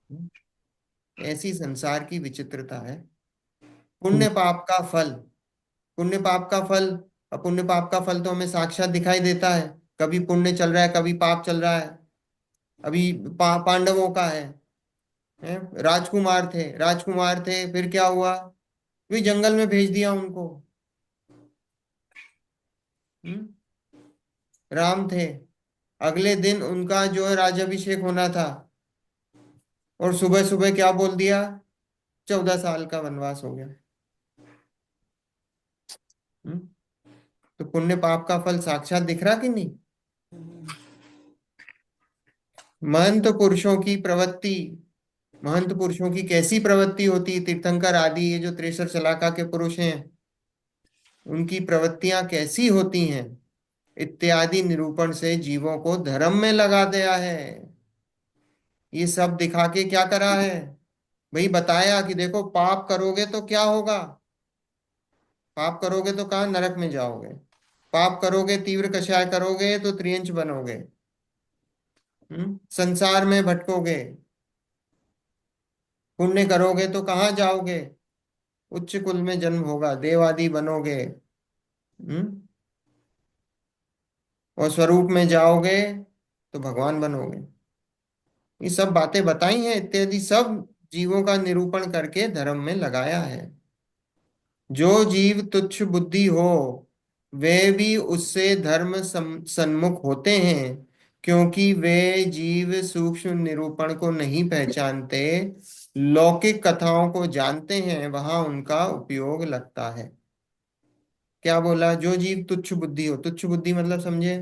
हम्म, ऐसी संसार की विचित्रता है। पुण्य पाप का फल, पुण्य पाप का फल। अब पुण्य पाप का फल तो हमें साक्षात दिखाई देता है, कभी पुण्य चल रहा है कभी पाप चल रहा है। अभी पांडवों का है, राजकुमार थे, फिर क्या हुआ, वे जंगल में भेज दिया उनको। हम्म, राम थे, अगले दिन उनका जो है राज्याभिषेक होना था, और सुबह सुबह क्या बोल दिया, 14 साल का वनवास हो गया। हम्म, तो पुण्य पाप का फल साक्षात दिख रहा कि नहीं। महंत पुरुषों की प्रवृत्ति, महंत पुरुषों की कैसी प्रवृत्ति होती, तीर्थंकर आदि ये जो 63 शलाका के पुरुष हैं, उनकी प्रवृत्तियां कैसी होती हैं, इत्यादि निरूपण से जीवों को धर्म में लगा दिया है। ये सब दिखा के क्या करा है भाई, बताया कि देखो पाप करोगे तो क्या होगा, पाप करोगे तो कहाँ, नरक में जाओगे। पाप करोगे, तीव्र कषाय करोगे तो त्रियंच बनोगे। संसार में भटकोगे। पुण्य करोगे तो कहाँ जाओगे, उच्च कुल में जन्म होगा, देवादि बनोगे। हम्म, और स्वरूप में जाओगे तो भगवान बनोगे। ये सब बातें बताई हैं, इत्यादि सब जीवों का निरूपण करके धर्म में लगाया है। जो जीव तुच्छ बुद्धि हो, वे भी उससे धर्म सन्मुख होते हैं, क्योंकि वे जीव सूक्ष्म निरूपण को नहीं पहचानते, लौकिक कथाओं को जानते हैं, वहां उनका उपयोग लगता है। क्या बोला, जो जीव तुच्छ बुद्धि हो, तुच्छ बुद्धि मतलब समझे,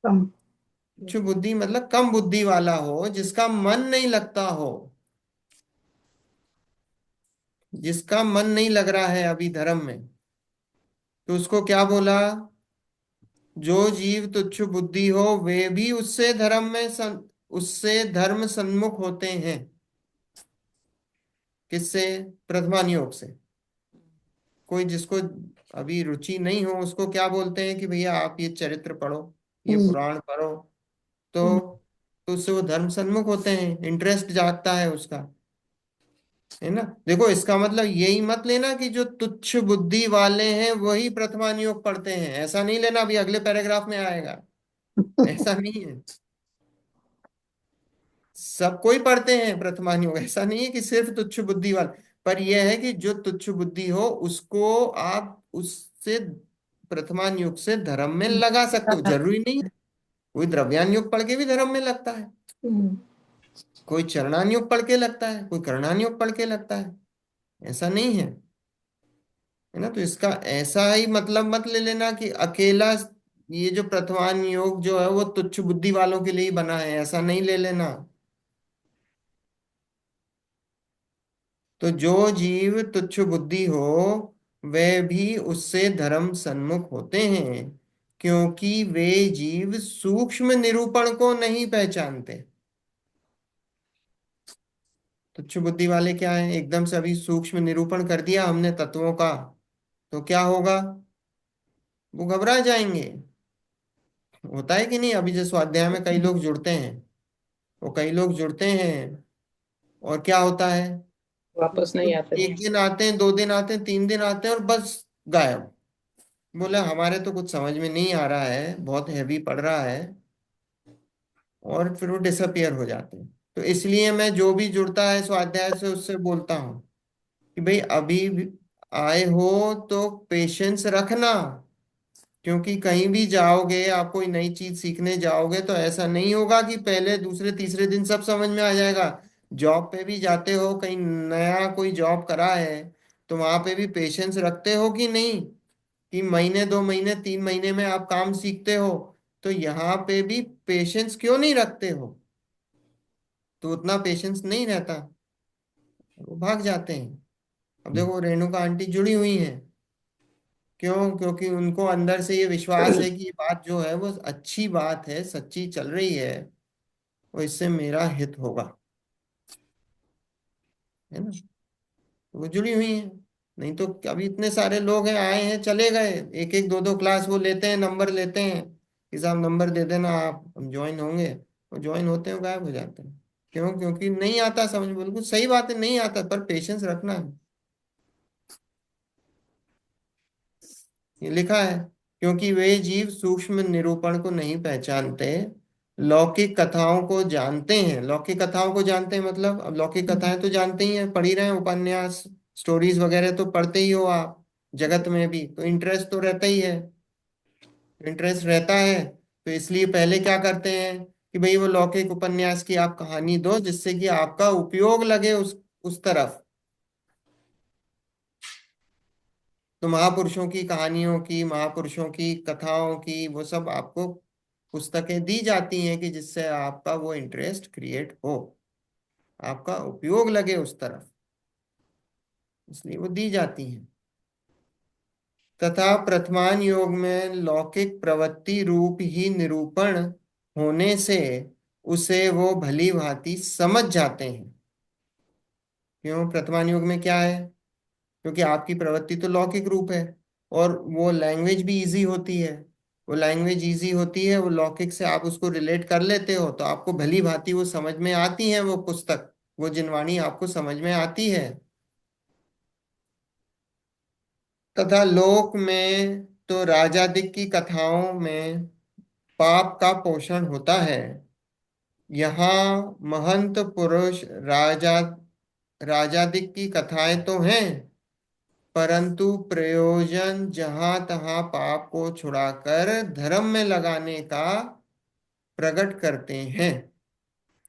कम। तुच्छ बुद्धि मतलब कम बुद्धि वाला हो, जिसका मन नहीं लगता हो, जिसका मन नहीं लग रहा है अभी धर्म में, तो उसको क्या बोला, जो जीव तुच्छ बुद्धि हो वे भी उससे उससे धर्म सन्मुख होते हैं। किससे, प्रथमान योग से। कोई जिसको अभी रुचि नहीं हो, उसको क्या बोलते हैं कि भैया आप ये चरित्र पढ़ो, ये पुराण पढ़ो, तो तो उससे वो धर्म सन्मुख होते हैं, इंटरेस्ट जागता है उसका, है ना। देखो इसका मतलब यही मत लेना कि जो तुच्छ बुद्धि वाले हैं वही प्रथमान योग पढ़ते हैं, ऐसा नहीं लेना, अभी अगले पैराग्राफ में आएगा। ऐसा नहीं है, सब कोई पढ़ते हैं प्रथमान योग, ऐसा नहीं है कि सिर्फ तुच्छ बुद्धि वाले। पर यह है कि जो तुच्छ बुद्धि हो उसको आप उससे प्रथमान योग से धर्म में लगा सकते हो, जरूरी नहीं है। कोई द्रव्यान योग पढ़ के भी धर्म में लगता है, कोई चरणान योग पढ़ के लगता है, कोई करणान योग पढ़ के लगता है, ऐसा नहीं है। है ना। तो इसका ऐसा ही मतलब मत ले लेना कि अकेला ये जो प्रथमान योग जो है वो तुच्छ बुद्धि वालों के लिए ही बना है, ऐसा नहीं ले लेना। तो जो जीव तुच्छ बुद्धि हो वे भी उससे धर्म सन्मुख होते हैं, क्योंकि वे जीव सूक्ष्म निरूपण को नहीं पहचानते। तुच्छ बुद्धि वाले क्या है, एकदम से अभी सूक्ष्म निरूपण कर दिया हमने तत्वों का, तो क्या होगा, वो घबरा जाएंगे। होता है कि नहीं, अभी जो स्वाध्याय में कई लोग जुड़ते हैं, वो कई लोग जुड़ते हैं और क्या होता है, वापस वो नहीं आते। एक दिन आते हैं, 2 दिन आते हैं, 3 दिन आते हैं और बस गायब। बोले हमारे तो कुछ समझ में नहीं आ रहा है, बहुत हैवी पड़ रहा है, और फिर वो डिसअपियर हो जाते हैं। तो इसलिए मैं जो भी जुड़ता है स्वाध्याय से उससे बोलता हूँ कि भाई अभी भी आए हो तो पेशेंस रखना, क्योंकि कहीं भी जाओगे, आप कोई नई चीज सीखने जाओगे तो ऐसा नहीं होगा कि पहले दूसरे तीसरे दिन सब समझ में आ जाएगा। जॉब पे भी जाते हो, कहीं नया कोई जॉब करा है, तो वहां पे भी पेशेंस रखते हो कि नहीं, कि महीने 2 महीने 3 महीने में आप काम सीखते हो। तो यहाँ पे भी पेशेंस क्यों नहीं रखते हो, तो उतना पेशेंस नहीं रहता, वो भाग जाते हैं। अब देखो रेणुका आंटी जुड़ी हुई हैं, क्यों, क्योंकि उनको अंदर से ये विश्वास है कि ये बात जो है वो अच्छी बात है, सच्ची चल रही है, और इससे मेरा हित होगा, है ना। तो वो जुड़ी हुई हैं। नहीं तो अभी इतने सारे लोग हैं, आए हैं चले गए, एक एक दो दो क्लास वो लेते हैं, नंबर लेते हैं कि साहब नंबर दे देना आप, हम ज्वाइन होंगे। वो ज्वाइन होते हैं, गायब हो जाते हैं। क्यों, क्योंकि नहीं आता समझ, बिल्कुल सही बात है, नहीं आता, पर पेशेंस रखना है। ये लिखा है, क्योंकि वे जीव सूक्ष्म निरूपण को नहीं पहचानते, लौकिक कथाओं को जानते हैं। लौकिक कथाओं को जानते हैं मतलब, अब लौकिक कथाएं तो जानते ही हैं, पढ़ ही रहे हैं, उपन्यास स्टोरीज वगैरह तो पढ़ते ही हो आप, जगत में भी तो इंटरेस्ट तो रहता ही है। इंटरेस्ट रहता है तो इसलिए पहले क्या करते हैं कि भाई वो लौकिक उपन्यास की आप कहानी दो, जिससे कि आपका उपयोग लगे उस तरफ। तो महापुरुषों की कहानियों की, महापुरुषों की कथाओं की, वो सब आपको पुस्तकें दी जाती हैं कि जिससे आपका वो इंटरेस्ट क्रिएट हो, आपका उपयोग लगे उस तरफ, इसलिए वो दी जाती हैं। तथा प्रथमान योग में लौकिक प्रवृत्ति रूप ही निरूपण होने से उसे वो भली भांति समझ जाते हैं। क्यों, प्रथमान योग में क्या है, क्योंकि आपकी प्रवृत्ति तो लौकिक रूप है, और वो लैंग्वेज भी इजी होती है। वो लैंग्वेज इजी होती है, वो लौकिक से आप उसको रिलेट कर लेते हो, तो आपको भली भांति वो समझ में आती है, वो पुस्तक, वो जिनवाणी आपको समझ में आती है। तथा लोक में तो राजादिक की कथाओं में पाप का पोषण होता है। यहाँ महंत पुरुष राजादिक की कथाएं तो हैं, परंतु प्रयोजन जहां तहां पाप को छुड़ाकर धर्म में लगाने का प्रकट करते हैं।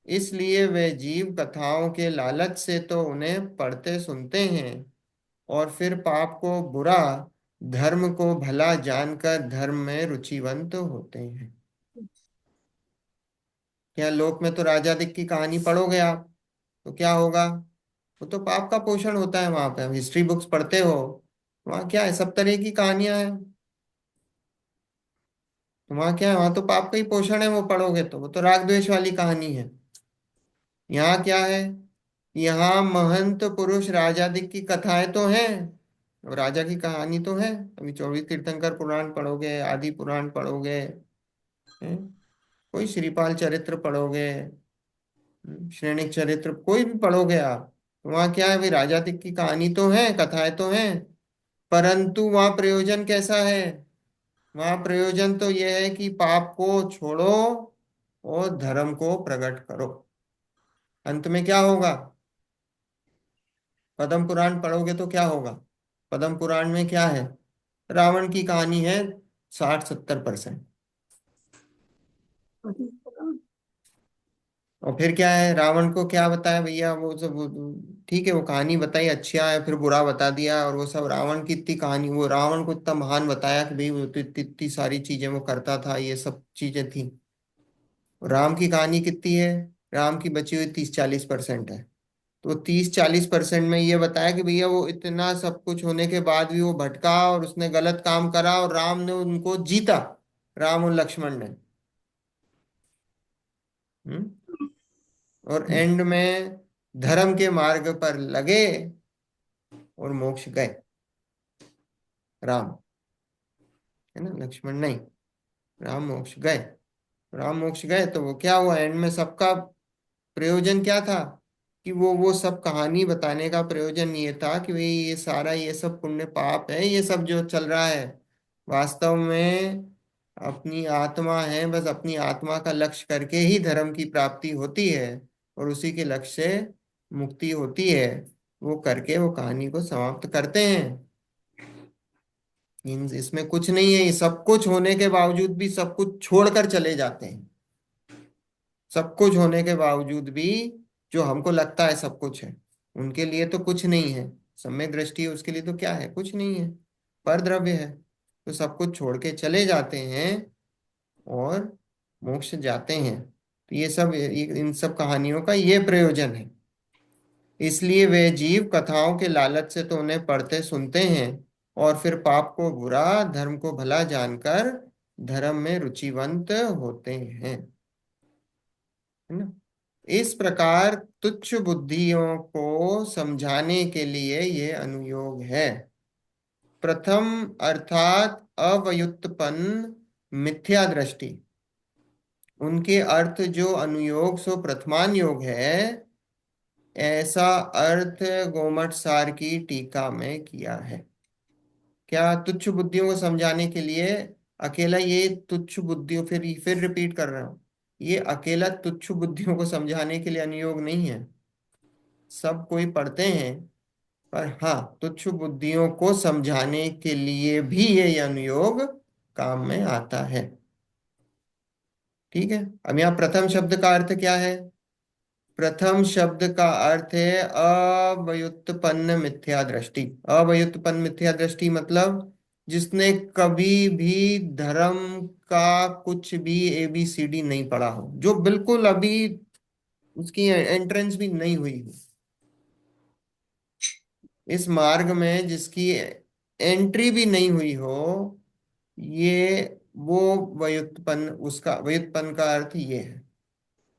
इसलिए वे जीव कथाओं के लालच से तो उन्हें पढ़ते सुनते हैं, और फिर पाप को बुरा, धर्म को भला जानकर धर्म में रुचिवंत होते हैं। क्या लोक में तो राजा दिक की कहानी पढ़ोगे आप, तो क्या होगा, वो तो पाप का पोषण होता है। वहां पे हम हिस्ट्री बुक्स पढ़ते हो, वहां क्या है, सब तरह की कहानियां हैं। तो वहां क्या है, वहां तो पाप का ही पोषण है, वो पढ़ोगे तो वो तो राग द्वेष वाली कहानी है। यहाँ क्या है, यहाँ महंत पुरुष राजादिक की कथाएं तो हैं, और राजा की कहानी तो है। अभी 24 तीर्थंकर पुराण पढ़ोगे, आदि पुराण पढ़ोगे, हैं? कोई श्रीपाल चरित्र पढ़ोगे, श्रेणिक चरित्र कोई भी पढ़ोगे आप, तो वहाँ क्या है भाई, राजादिक की कहानी तो है, कथाएं तो हैं, परंतु वहाँ प्रयोजन कैसा है, वहाँ प्रयोजन तो यह है कि पाप को छोड़ो और धर्म को प्रकट करो। अंत में क्या होगा, पद्म पुराण पढ़ोगे तो क्या होगा, पद्म पुराण में क्या है, रावण की कहानी है 60-70%। और फिर क्या है, रावण को क्या बताया भैया, वो सब ठीक है, वो कहानी बताई, अच्छा है, फिर बुरा बता दिया, और वो सब रावण की इतनी कहानी, वो रावण को इतना महान बताया कि भाई वो तो इतनी इतनी सारी चीजें वो करता था, ये सब चीजें थी। राम की कहानी कितनी है, राम की बची हुई 30-40% है। तो 30-40% में ये बताया कि भैया वो इतना सब कुछ होने के बाद भी वो भटका और उसने गलत काम करा, और राम ने उनको जीता, राम और लक्ष्मण ने। हम्म। और एंड में धर्म के मार्ग पर लगे और मोक्ष गए, राम, है ना, लक्ष्मण नहीं। राम मोक्ष गए, राम मोक्ष गए, तो वो क्या हुआ एंड में, सबका प्रयोजन क्या था, कि वो सब कहानी बताने का प्रयोजन ये था कि भाई ये सारा, ये सब पुण्य पाप है, ये सब जो चल रहा है, वास्तव में अपनी आत्मा है, बस अपनी आत्मा का लक्ष्य करके ही धर्म की प्राप्ति होती है, और उसी के लक्ष्य से मुक्ति होती है। वो करके वो कहानी को समाप्त करते हैं। इसमें कुछ नहीं है, ये सब कुछ होने के बावजूद भी सब कुछ छोड़कर चले जाते हैं। सब कुछ होने के बावजूद भी जो हमको लगता है सब कुछ है, उनके लिए तो कुछ नहीं है। सम्यक दृष्टि है उसके लिए तो क्या है, कुछ नहीं है, पर द्रव्य है। तो सब कुछ छोड़ के चले जाते हैं और मोक्ष जाते हैं। तो ये सब, इन सब कहानियों का ये प्रयोजन है। इसलिए वे जीव कथाओं के लालच से तो उन्हें पढ़ते सुनते हैं, और फिर पाप को बुरा, धर्म को भला जानकर धर्म में रुचिवंत होते हैं, है ना। इस प्रकार तुच्छ बुद्धियों को समझाने के लिए ये अनुयोग है। प्रथम अर्थात अवयुत्पन्न मिथ्या दृष्टि, उनके अर्थ जो अनुयोग सो प्रथमान योग है, ऐसा अर्थ गोमट सार की टीका में किया है। क्या तुच्छ बुद्धियों को समझाने के लिए अकेला ये तुच्छ बुद्धियों, फिर रिपीट कर रहा हूं, ये अकेला तुच्छ बुद्धियों को समझाने के लिए अनुयोग नहीं है, सब कोई पढ़ते हैं, पर हाँ तुच्छ बुद्धियों को समझाने के लिए भी ये अनुयोग काम में आता है। ठीक है। अब यहाँ प्रथम शब्द का अर्थ क्या है, प्रथम शब्द का अर्थ है अव्युत्पन्न मिथ्या दृष्टि। अव्युत्पन्न मिथ्या दृष्टि मतलब जिसने कभी भी धर्म का कुछ भी ABCD नहीं पढ़ा हो, जो बिल्कुल अभी उसकी एंट्रेंस भी नहीं हुई हो, इस मार्ग में जिसकी एंट्री भी नहीं हुई हो, ये वो व्युत्पन्न, उसका व्युत्पन्न का अर्थ ये है,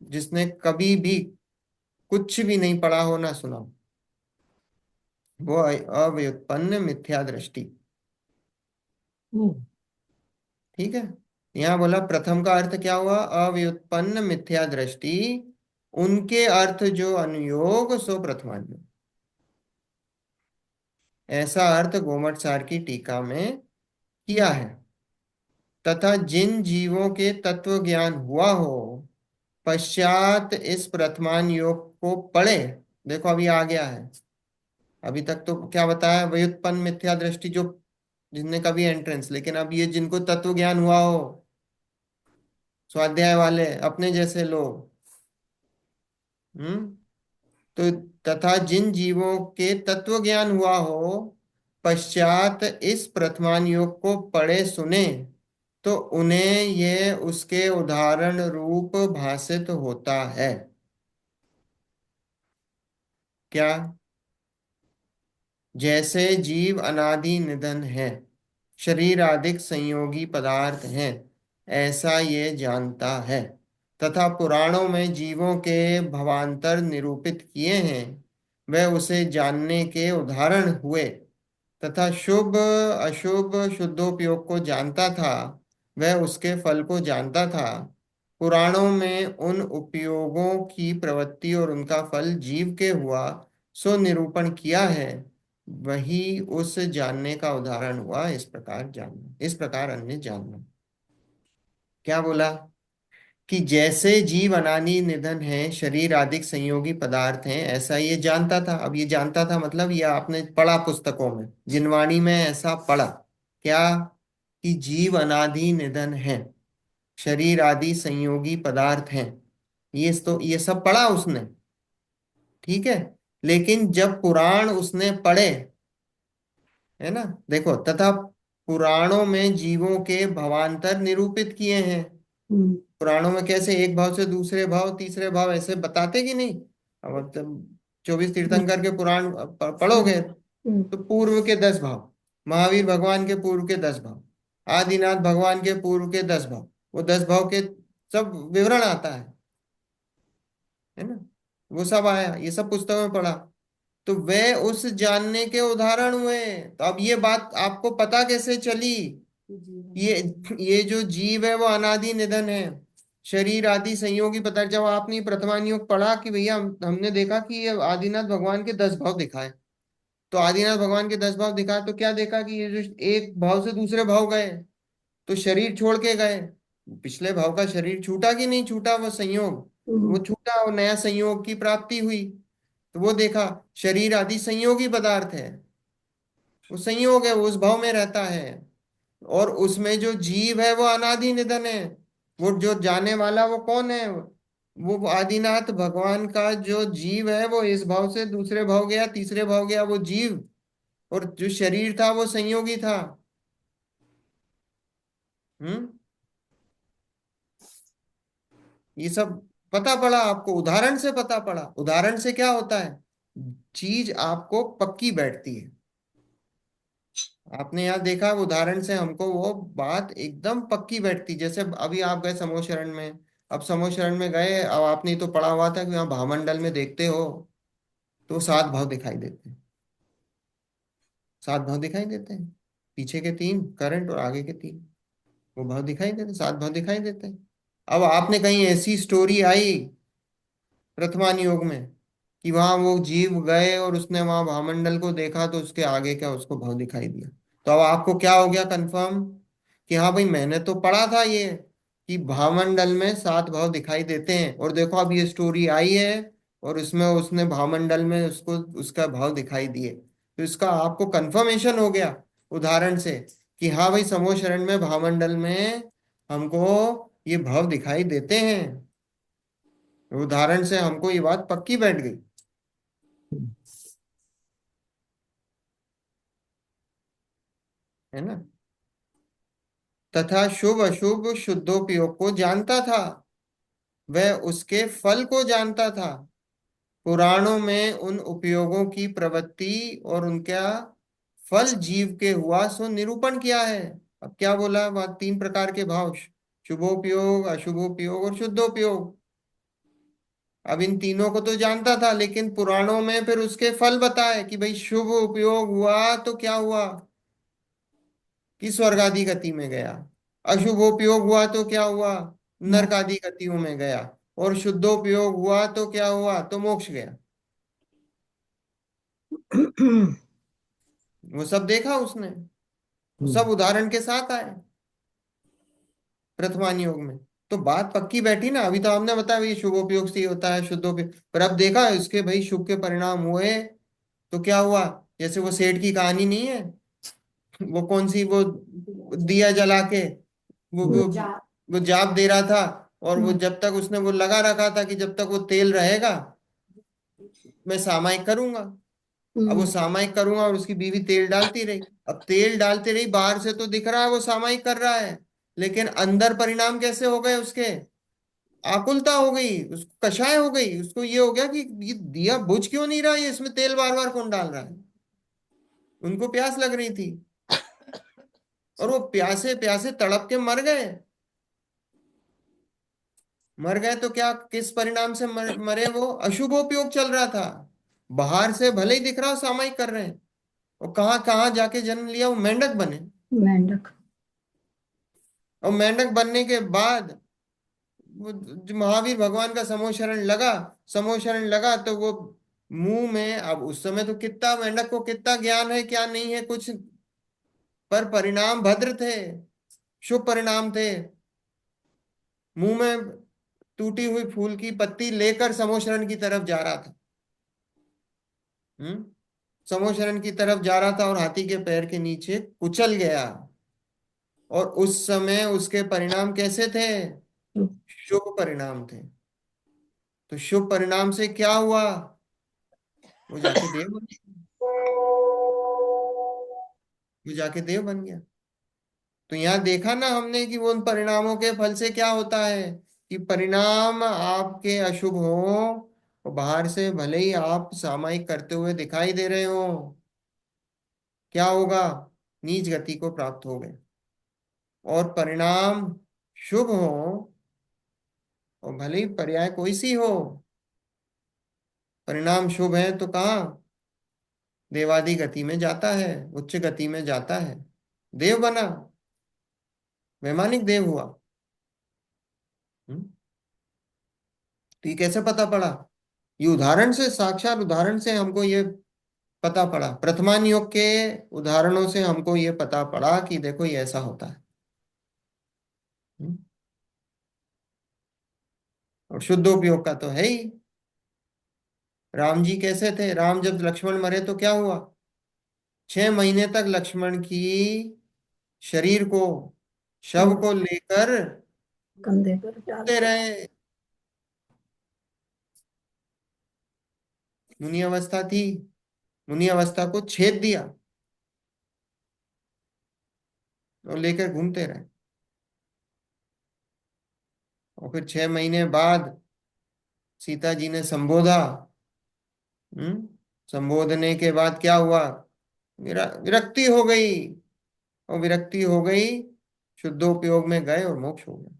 जिसने कभी भी कुछ भी नहीं पढ़ा हो ना सुना हो, वो अव्युत्पन्न मिथ्या दृष्टि। ठीक है। यहाँ बोला प्रथम का अर्थ क्या हुआ, अव्युत्पन्न मिथ्या दृष्टि, उनके अर्थ जो अनुयोग सो प्रथमान्योग, ऐसा अर्थ गोमट सार की टीका में किया है। तथा जिन जीवों के तत्व ज्ञान हुआ हो, पश्चात इस प्रथमान योग को पढ़े, देखो अभी आ गया है, अभी तक तो क्या बताया, व्युत्पन्न मिथ्या दृष्टि जो जिनने कभी एंट्रेंस, लेकिन अब ये जिनको तत्व ज्ञान हुआ हो, स्वाध्याय वाले अपने जैसे लोग, हम्म, तो तथा जिन जीवों के तत्व ज्ञान हुआ हो, पश्चात इस प्रथमान योग को पढ़े सुने, तो उन्हें ये उसके उदाहरण रूप भाषित होता है। क्या, जैसे जीव अनादि निधन है, शरीर आदिक संयोगी पदार्थ हैं, ऐसा ये जानता है। तथा पुराणों में जीवों के भवांतर निरूपित किए हैं, वह उसे जानने के उदाहरण हुए। तथा शुभ अशुभ शुद्धोपयोग को जानता था, वह उसके फल को जानता था। पुराणों में उन उपयोगों की प्रवृत्ति और उनका फल जीव के हुआ सो निरूपण किया है, वही उस जानने का उदाहरण हुआ। इस प्रकार जानना, इस प्रकार अन्य जानना। क्या बोला, कि जैसे जीव अनादि निधन है, शरीर आदि संयोगी पदार्थ हैं, ऐसा ये जानता था। अब ये जानता था मतलब ये आपने पढ़ा पुस्तकों में, जिनवाणी में ऐसा पढ़ा, क्या, कि जीव अनादि निधन है, शरीर आदि संयोगी पदार्थ हैं, ये सब पढ़ा उसने, ठीक है। लेकिन जब पुराण उसने पढ़े, है ना, देखो, तथा पुराणों में जीवों के भावांतर निरूपित किए हैं। हम्म, पुराणों में कैसे एक भाव से दूसरे भाव, तीसरे भाव ऐसे बताते कि नहीं। अब तुम 24 तीर्थंकर के पुराण पढ़ोगे हम्म, तो पूर्व के 10 भाव, महावीर भगवान के पूर्व के 10 भाव, आदिनाथ भगवान के पूर्व के 10 भाव, वो 10 भाव के सब विवरण आता है ना। वो सब आया, ये सब पुस्तकों में पढ़ा। तो वे उस जानने के उदाहरण हुए। तो अब ये बात आपको पता कैसे चली? ये ये जो जीव है वो अनादि निधन है, शरीर आदि संयोगी पता। जब आपने प्रथमान योग पढ़ा कि भैया हमने देखा कि ये आदिनाथ भगवान के 10 भाव दिखाए, तो आदिनाथ भगवान के 10 भाव दिखाए तो क्या देखा कि ये जो एक भाव से दूसरे भाव गए, तो शरीर छोड़ के गए। पिछले भाव का शरीर छूटा कि नहीं छूटा, वो संयोग, वो छूटा और नया संयोग की प्राप्ति हुई। तो वो देखा शरीर आदि संयोगी पदार्थ है, वो संयोग है, वो उस भाव में रहता है। और उसमें जो जीव है वो अनादि निधन है। वो जो जाने वाला वो कौन है? वो आदिनाथ भगवान का जो जीव है वो इस भाव से दूसरे भाव गया, तीसरे भाव गया, वो जीव। और जो शरीर था वो संयोगी था। हम्म। ये सब पता पड़ा आपको, उदाहरण से पता पड़ा। उदाहरण से क्या होता है, चीज आपको पक्की बैठती है। आपने यहाँ देखा, उदाहरण से हमको वो बात एकदम पक्की बैठती। जैसे अभी आप गए समूह शरण में, अब समूह शरण में गए, अब आपने तो पढ़ा हुआ था कि वहाँ भावमंडल में देखते हो तो 7 भाव दिखाई देते हैं। 7 भाव दिखाई देते हैं, पीछे के 3 करंट और आगे के 3, वो भाव दिखाई देते हैं, 7 भाव दिखाई देते हैं। अब आपने कहीं ऐसी स्टोरी आई प्रथमान योग में कि वहां वो जीव गए और उसने वहां भावमंडल को देखा, तो उसके आगे क्या उसको भाव दिखाई दिया। तो अब आपको क्या हो गया कंफर्म कि हाँ भाई मैंने तो पढ़ा था ये कि भावमंडल में 7 भाव दिखाई देते हैं, और देखो अब ये स्टोरी आई है और उसमें उसने भावमंडल में उसको उसका भाव दिखाई दिए। तो इसका आपको कंफर्मेशन हो गया उदाहरण से कि हाँ भाई समूह शरण में भावमंडल में हमको ये भाव दिखाई देते हैं। उदाहरण से हमको ये बात पक्की बैठ गई, है ना। तथा शुभ अशुभ शुद्धोपयोग को जानता था, वह उसके फल को जानता था। पुराणों में उन उपयोगों की प्रवृत्ति और उनका फल जीव के हुआ सो निरूपण किया है। अब क्या बोला, वह 3 प्रकार के भाव, शुभोपयोग, अशुभोपयोग और शुद्धोपयोग। अब इन तीनों को तो जानता था, लेकिन पुराणों में फिर उसके फल बताए कि भाई शुभ उपयोग हुआ तो क्या हुआ कि स्वर्ग आदि गति में गया, अशुभोपयोग हुआ तो क्या हुआ, नरक आदि गतियों में गया, और शुद्धोपयोग हुआ तो क्या हुआ, तो मोक्ष गया। वो सब देखा उसने, वो सब उदाहरण के साथ आए प्रथमान योग में। तो बात पक्की बैठी ना। अभी तो हमने बताया ये शुभोपयोग से ही होता है, शुद्धोपयोग, पर अब देखा इसके भाई शुभ के परिणाम हुए तो क्या हुआ। जैसे वो सेठ की कहानी नहीं है, वो कौन सी, वो दिया जला के वो वो जाप दे रहा था, और वो जब तक उसने वो लगा रखा था कि जब तक वो तेल रहेगा मैं सामायिक करूंगा। अब वो सामायिक करूंगा, और उसकी बीवी तेल डालती रही। अब तेल डालती रही, बाहर से तो दिख रहा है वो सामायिक कर रहा है, लेकिन अंदर परिणाम कैसे हो गए उसके, आकुलता हो गई, उसको कषाय हो गई, उसको ये हो गया कि ये दिया बुझ क्यों नहीं रहा, ये इसमें तेल बार बार कौन डाल रहा है। उनको प्यास लग रही थी, और वो प्यासे प्यासे तड़प के मर गए। मर गए तो क्या, किस परिणाम से मरे, वो अशुभोपयोग चल रहा था। बाहर से भले ही दिख रहा हो सामायिक कर रहे हैं, और कहाँ कहाँ जाके जन्म लिया, वो मेंढक बने। मेंढक। और मेंढक बनने के बाद वो जो महावीर भगवान का समूह शरण लगा, समूह शरण लगा तो वो मुंह में, अब उस समय तो कितना मेंढक को कितना ज्ञान है क्या नहीं है कुछ, पर परिणाम भद्र थे, शुभ परिणाम थे। मुंह में टूटी हुई फूल की पत्ती लेकर समूह शरण की तरफ जा रहा था। हम्म। समूह शरण की तरफ जा रहा था और हाथी के पैर के नीचे कुचल गया। और उस समय उसके परिणाम कैसे थे, शुभ परिणाम थे। तो शुभ परिणाम से क्या हुआ, वो जाके देव बन गया, वो जाके देव बन गया। तो यहाँ देखा ना हमने कि वो उन परिणामों के फल से क्या होता है, कि परिणाम आपके अशुभ हो, और बाहर से भले ही आप सामायिक करते हुए दिखाई दे रहे हो, क्या होगा, नीच गति को प्राप्त हो गए। और परिणाम शुभ हो, और भले ही पर्याय कोई सी हो, परिणाम शुभ है तो कहाँ, देवादी गति में जाता है, उच्च गति में जाता है, देव बना, वैमानिक देव हुआ। हम्म? तो ये कैसे पता पड़ा, ये उदाहरण से, साक्षात उदाहरण से हमको ये पता पड़ा, प्रथमान योग के उदाहरणों से हमको ये पता पड़ा कि देखो ये ऐसा होता है। हम्म? और शुद्धोपयोग का तो है ही। राम जी कैसे थे, राम जब लक्ष्मण मरे तो क्या हुआ, 6 महीने तक लक्ष्मण की शरीर को, शव को लेकर कंधे पर घूमते डालते। रहे। मुनि अवस्था थी, मुनि अवस्था को छेद दिया और लेकर घूमते रहे। और फिर 6 महीने बाद सीता जी ने संबोधा। संबोधने के बाद क्या हुआ, विरक्ति हो गई, और विरक्ति हो गई, शुद्धोपयोग में गए और मोक्ष हो गया।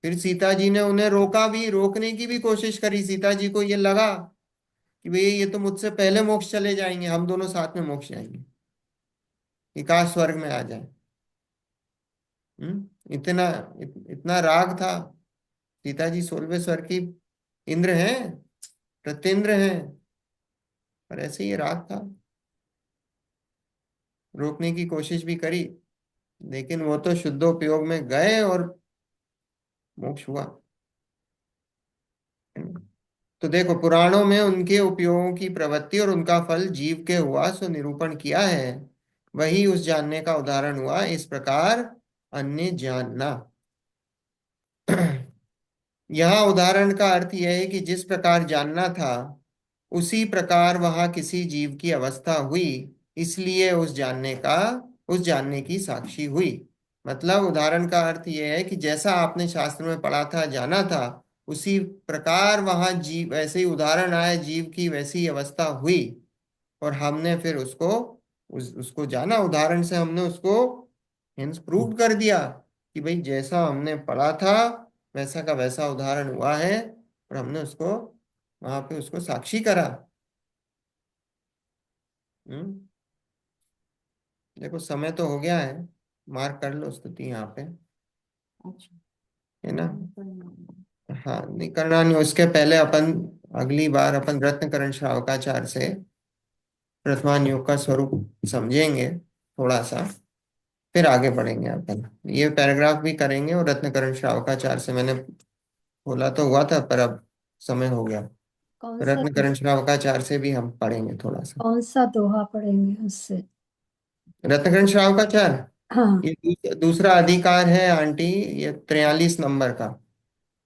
फिर सीता जी ने उन्हें रोका भी, रोकने की भी कोशिश करी। सीता जी को ये लगा कि भाई ये तो मुझसे पहले मोक्ष चले जाएंगे, हम दोनों साथ में मोक्ष जाएंगे, कि काश स्वर्ग में आ जाए। इतना इतना राग था। सीता जी 16वें स्वर की इंद्र हैं, प्रत्येंद्र हैं, पर ऐसे ही राग था। रोकने की कोशिश भी करी, लेकिन वो तो शुद्धोपयोग में गए और मोक्ष हुआ। तो देखो पुराणों में उनके उपयोगों की प्रवृत्ति और उनका फल जीव के हुआ सो निरूपण किया है, वही उस जानने का उदाहरण हुआ। इस प्रकार अन्य जानना। यहाँ उदाहरण का अर्थ यह है कि जिस प्रकार जानना था उसी प्रकार वहां किसी जीव की अवस्था हुई, इसलिए उस जानने की साक्षी हुई। मतलब उदाहरण का अर्थ यह है कि जैसा आपने शास्त्र में पढ़ा था, जाना था, उसी प्रकार वहां जीव, वैसे ही उदाहरण आया, जीव की वैसी अवस्था हुई, और हमने फिर उसको जाना, उदाहरण से हमने उसको हिंस प्रूव कर दिया कि भाई जैसा हमने पढ़ा था वैसा का वैसा उदाहरण हुआ है, और हमने उसको वहां पे उसको साक्षी करा। हम्म देखो समय तो हो गया है, मार्क कर लो स्तुति यहाँ पे, अच्छा। है ना। हाँ, नहीं करना नहीं, उसके पहले अपन अगली बार अपन रत्नकरण श्रावकाचार्य से प्रथमान योग का स्वरूप समझेंगे थोड़ा सा, फिर आगे बढ़ेंगे अपन। ये पैराग्राफ भी करेंगे, और रत्नकरण श्रावकाचार्य से मैंने बोला तो हुआ था, पर अब समय हो गया। कौन सा रत्नकरण श्रावकाचार्य से भी हम पढ़ेंगे थोड़ा सा। कौन सा दोहा पढ़ेंगे उससे? रत्नकरण श्रावकाचार्य, हाँ, ये दूसरा अधिकार है आंटी, ये 43 नंबर का,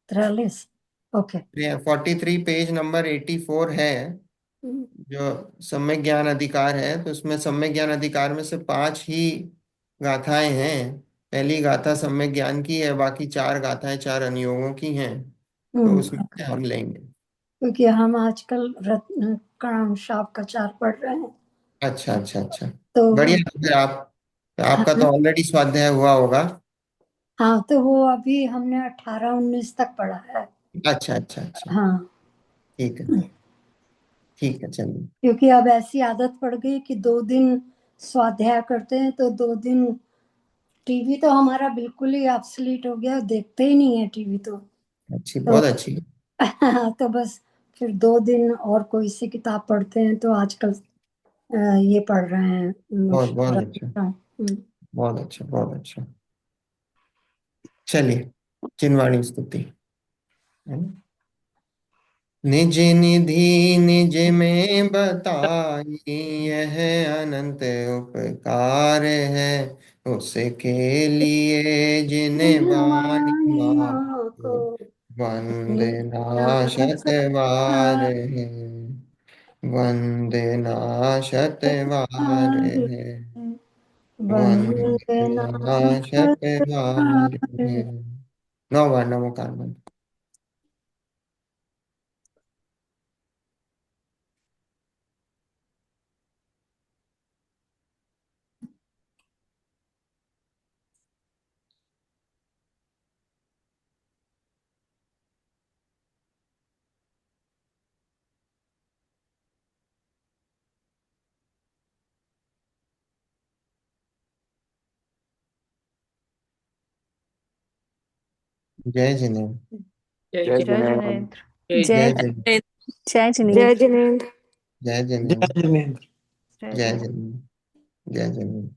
43। ओके। 43 पेज नंबर 84 है, जो सम्यक ज्ञान अधिकार है। तो उसमें सम्यक ज्ञान अधिकार में से 5 ही गाथाएं हैं। पहली गाथा सम्यक ज्ञान की है, बाकी 4 गाथाएं 4 अनुयोगों की हैं, तो उसमें से हम लेंगे। क्योंकि हम आजकल रत्न कण शावकाचार पढ़ रहे हैं, अच्छा अच्छा अच्छा, तो बढ़िया। तो फिर आपका तो हाँ। ऑलरेडी स्वाध्याय हुआ होगा। हाँ, तो वो अभी हमने 18-19 तक पढ़ा है। अच्छा अच्छा अच्छा, हाँ, ठीक है, ठीक है, चलिए। क्योंकि अब ऐसी आदत पड़ गई कि 2 दिन स्वाध्याय करते हैं तो 2 दिन टीवी तो हमारा बिल्कुल ही ऑब्सलीट हो गया, देखते ही नहीं है टीवी अच्छी, तो बहुत अच्छी। तो बस फिर 2 दिन और कोई सी किताब पढ़ते हैं, तो आजकल ये पढ़ रहे हैं बहुत बहुत अच्छा, हम्म। बहुत अच्छा, बहुत अच्छा। चलिए, चिन्वाणी स्तुति, है ना। निज निधि निज में बताई, यह अनंत उपकार है, उसके लिए जिन्हें जिन बानी वाणियों को मारो, वंदे नाशतवारे वंदे नाशतवारे वंदे वंदना नाशतवारे। नौ बार नमोकार मंत्र। जय जिनेन्द्र। जय जय जय जय जिनेन्द्र। जिनेन्द्र। जय जय जय जिनेन्द्र। जय जय जिनेन्द्र। जिनेन्द्र। जय जय जिनेन्द्र। जिनेन्द्र। जय जय जिनेन्द्र। जिनेन्द्र। जय जिनेन्द्र।